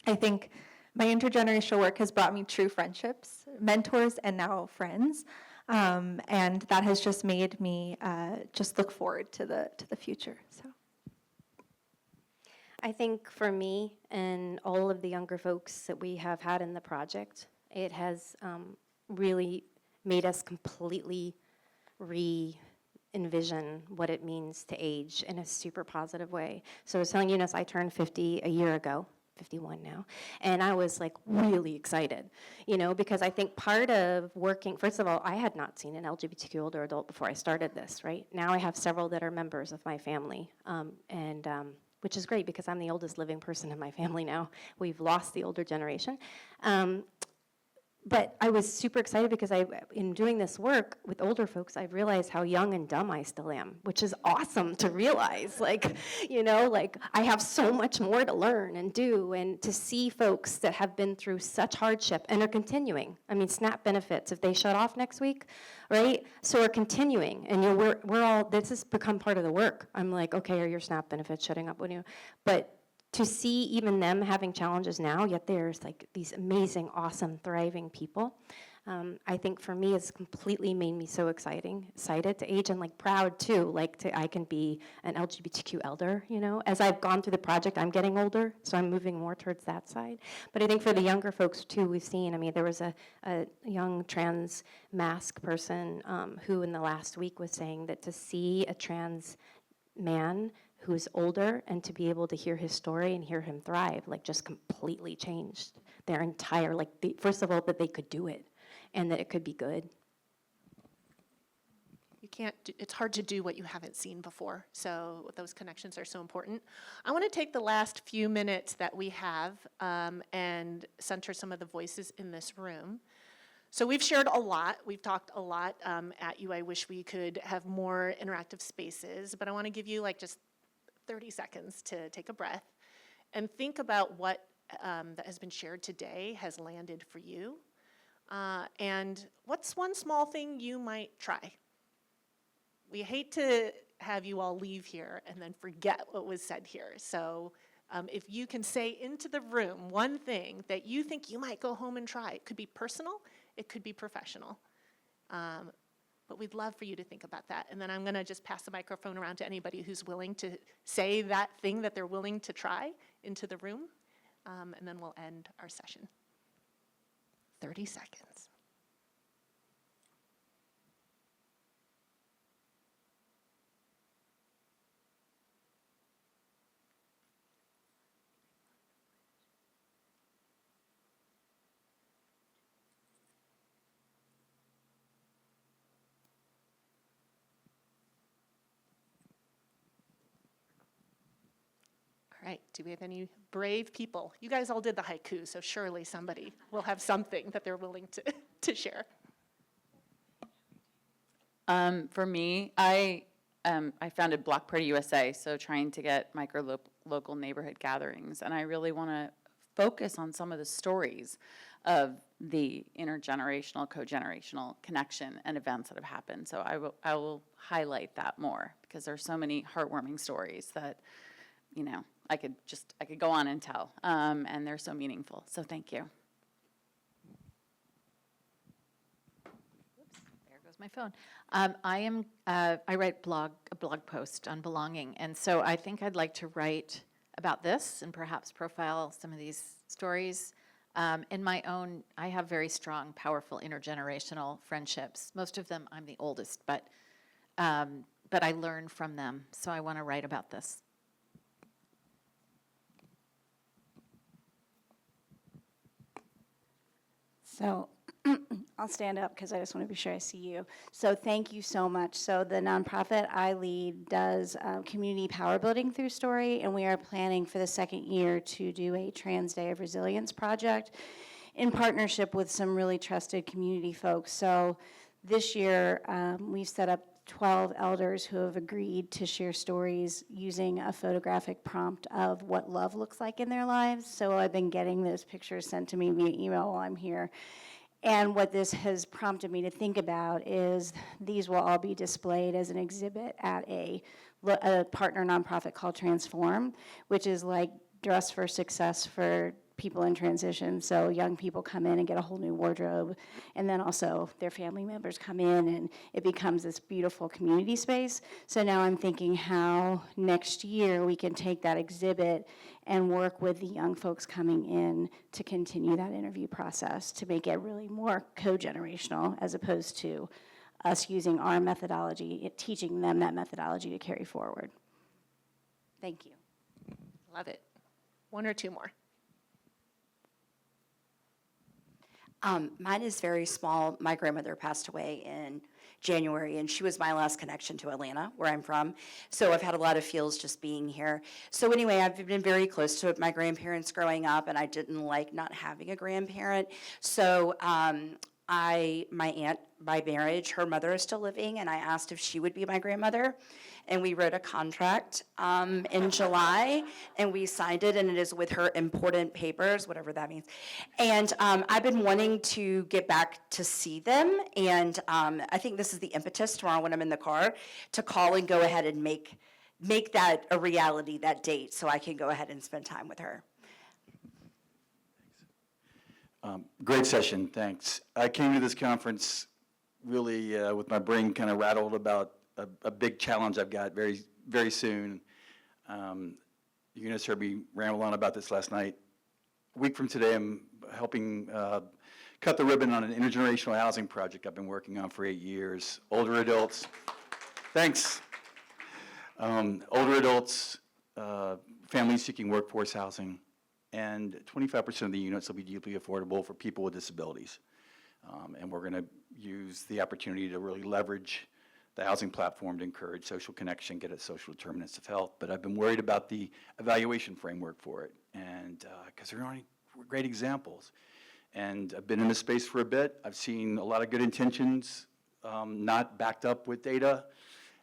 I think my intergenerational work has brought me true friendships, mentors, and now friends. And that has just made me just look forward to the future. So I think for me and all of the younger folks that we have had in the project, it has really made us completely re-envision what it means to age in a super positive way. So I was telling Eunice, I turned 50 a year ago, 51 now, and I was like really excited, you know, because I think part of working, first of all, I had not seen an LGBTQ older adult before I started this, right? Now I have several that are members of my family, which is great because I'm the oldest living person in my family now. We've lost the older generation. But I was super excited because in doing this work with older folks, I realized how young and dumb I still am, which is awesome to realize. Like, you know, like I have so much more to learn and do, and to see folks that have been through such hardship and are continuing. I mean, SNAP benefits, if they shut off next week, right? So we're continuing, and we're all, this has become part of the work. I'm like, okay, are your SNAP benefits shutting up? But to see even them having challenges now, yet there's like these amazing, awesome, thriving people. I think for me, it's completely made me so excited to age, and like proud too, like I can be an LGBTQ elder, you know? As I've gone through the project, I'm getting older, so I'm moving more towards that side. But I think for the younger folks too, we've seen, I mean, there was a young trans mask person who in the last week was saying that to see a trans man who's older and to be able to hear his story and hear him thrive, like just completely changed their entire, like, first of all, that they could do it and that it could be good. You can't, it's hard to do what you haven't seen before, so those connections are so important. I want to take the last few minutes that we have and center some of the voices in this room. So we've shared a lot, we've talked a lot at you. I wish we could have more interactive spaces, but I want to give you like just 30 seconds to take a breath and think about what that has been shared today has landed for you. And what's one small thing you might try? We hate to have you all leave here and then forget what was said here. So if you can say into the room one thing that you think you might go home and try, it could be personal, it could be professional. But we'd love for you to think about that. And then I'm going to just pass the microphone around to anybody who's willing to say that thing that they're willing to try into the room. And then we'll end our session. 30 seconds. All right, do we have any brave people? You guys all did the haiku, so surely somebody will have something that they're willing to share. For me, I founded Block Party USA, so trying to get local neighborhood gatherings, and I really want to focus on some of the stories of the intergenerational, co-generational connection and events that have happened. So I will highlight that more because there's so many heartwarming stories that, you know, I could go on and tell, and they're so meaningful. So thank you. Oops, there goes my phone. I write a blog post on belonging, and so I think I'd like to write about this and perhaps profile some of these stories. In my own, I have very strong, powerful intergenerational friendships. Most of them, I'm the oldest, but I learn from them. So I want to write about this. So I'll stand up because I just want to be sure I see you. So thank you so much. So the nonprofit I lead does community power building through story, and we are planning for the second year to do a Trans Day of Resilience project in partnership with some really trusted community folks. So this year we've set up 12 elders who have agreed to share stories using a photographic prompt of what love looks like in their lives. So I've been getting those pictures sent to me via email while I'm here. And what this has prompted me to think about is these will all be displayed as an exhibit at a partner nonprofit called Transform, which is like Dress for Success for people in transition. So young people come in and get a whole new wardrobe, and then also their family members come in, and it becomes this beautiful community space. So now I'm thinking how next year we can take that exhibit and work with the young folks coming in to continue that interview process to make it really more co-generational as opposed to us using our methodology, teaching them that methodology to carry forward. Thank you. Love it. One or two more. Mine is very small. My grandmother passed away in January, and she was my last connection to Atlanta, where I'm from. So I've had a lot of feels just being here. So anyway, I've been very close to my grandparents growing up, and I didn't like not having a grandparent. So my aunt, by marriage, her mother is still living, and I asked if she would be my grandmother. And we wrote a contract in July, and we signed it, and it is with her important papers, whatever that means. And I've been wanting to get back to see them, and I think this is the impetus tomorrow when I'm in the car to call and go ahead and make that a reality, that date, so I can go ahead and spend time with her. Great session, thanks. I came to this conference really with my brain kind of rattled about a big challenge I've got very, very soon. Eunice heard me ramble on about this last night. A week from today, I'm helping cut the ribbon on an intergenerational housing project I've been working on for 8 years. Older adults, thanks. Older adults, families seeking workforce housing, and 25% of the units will be deeply affordable for people with disabilities. And we're going to use the opportunity to really leverage the housing platform to encourage social connection, get at social determinants of health. But I've been worried about the evaluation framework for it, and because there aren't great examples. And I've been in this space for a bit. I've seen a lot of good intentions, not backed up with data.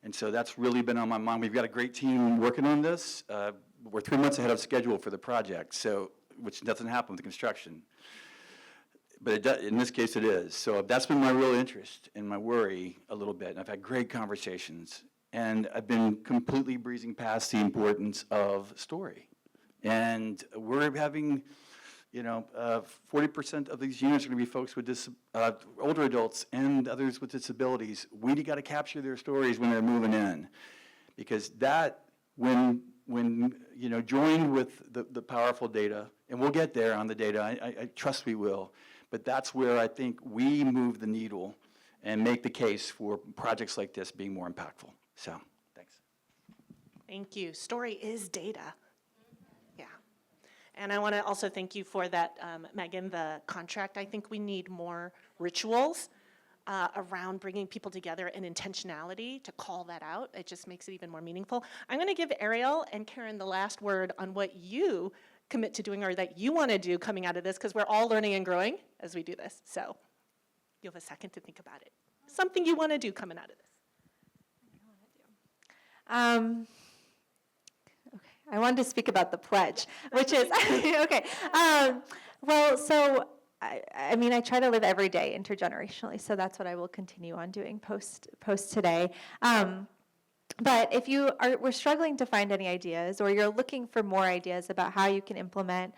And so that's really been on my mind. We've got a great team working on this. We're 3 months ahead of schedule for the project, so which doesn't happen with the construction. But it does, in this case, it is. So that's been my real interest and my worry a little bit. And I've had great conversations. And I've been completely breezing past the importance of story. And we're having, 40% of these units are going to be folks with older adults and others with disabilities. We got to capture their stories when they're moving in, because that, when joined with the powerful data, and we'll get there on the data. I trust we will. But that's where I think we move the needle and make the case for projects like this being more impactful. So, thanks. Thank you. Story is data. Yeah. And I want to also thank you for that, Megan, the contract. I think we need more rituals around bringing people together and intentionality to call that out. It just makes it even more meaningful. I'm going to give Arielle and Karen the last word on what you commit to doing or that you want to do coming out of this, because we're all learning and growing as we do this. So you'll have a second to think about it. Something you want to do coming out of this. Okay, I wanted to speak about the pledge, which is, okay. Well, so, I mean, I try to live every day intergenerationally, so that's what I will continue on doing post today. But if we're struggling to find any ideas, or you're looking for more ideas about how you can implement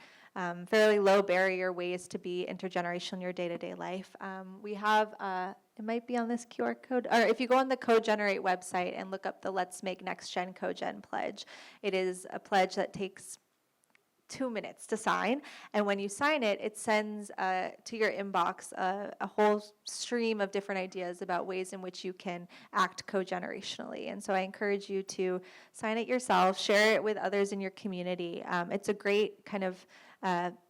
fairly low barrier ways to be intergenerational in your day-to-day life, we have, it might be on this QR code, or if you go on the CoGenerate website and look up the Let's Make Next Gen CoGen pledge, it is a pledge that takes 2 minutes to sign, and when you sign it, it sends to your inbox a whole stream of different ideas about ways in which you can act co-generationally. And so I encourage you to sign it yourself, share it with others in your community. It's a great kind of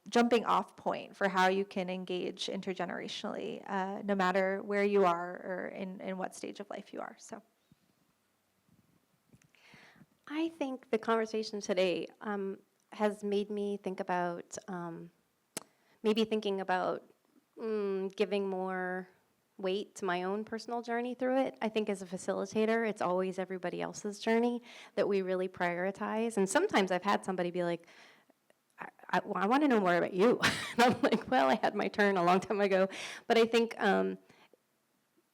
jumping off point for how you can engage intergenerationally, no matter where you are or in what stage of life you are. So I think the conversation today has made me think about maybe thinking about giving more weight to my own personal journey through it. I think as a facilitator, it's always everybody else's journey that we really prioritize. And sometimes I've had somebody be like, I want to know more about you. And I'm like, well, I had my turn a long time ago. But I think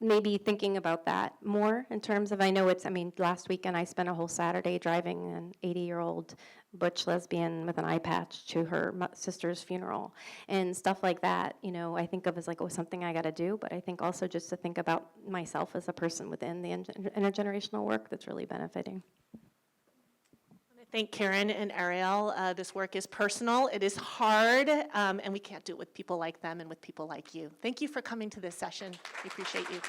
maybe thinking about that more in terms of, I know it's, I mean, last weekend I spent a whole Saturday driving an 80-year-old butch lesbian with an eye patch to her sister's funeral and stuff like that. You know, I think of as like, oh, something I got to do, but I think also just to think about myself as a person within the intergenerational work that's really benefiting. Thank Karen and Arielle. This work is personal, it is hard, and we can't do it with people like them and with people like you. Thank you for coming to this session. We appreciate you.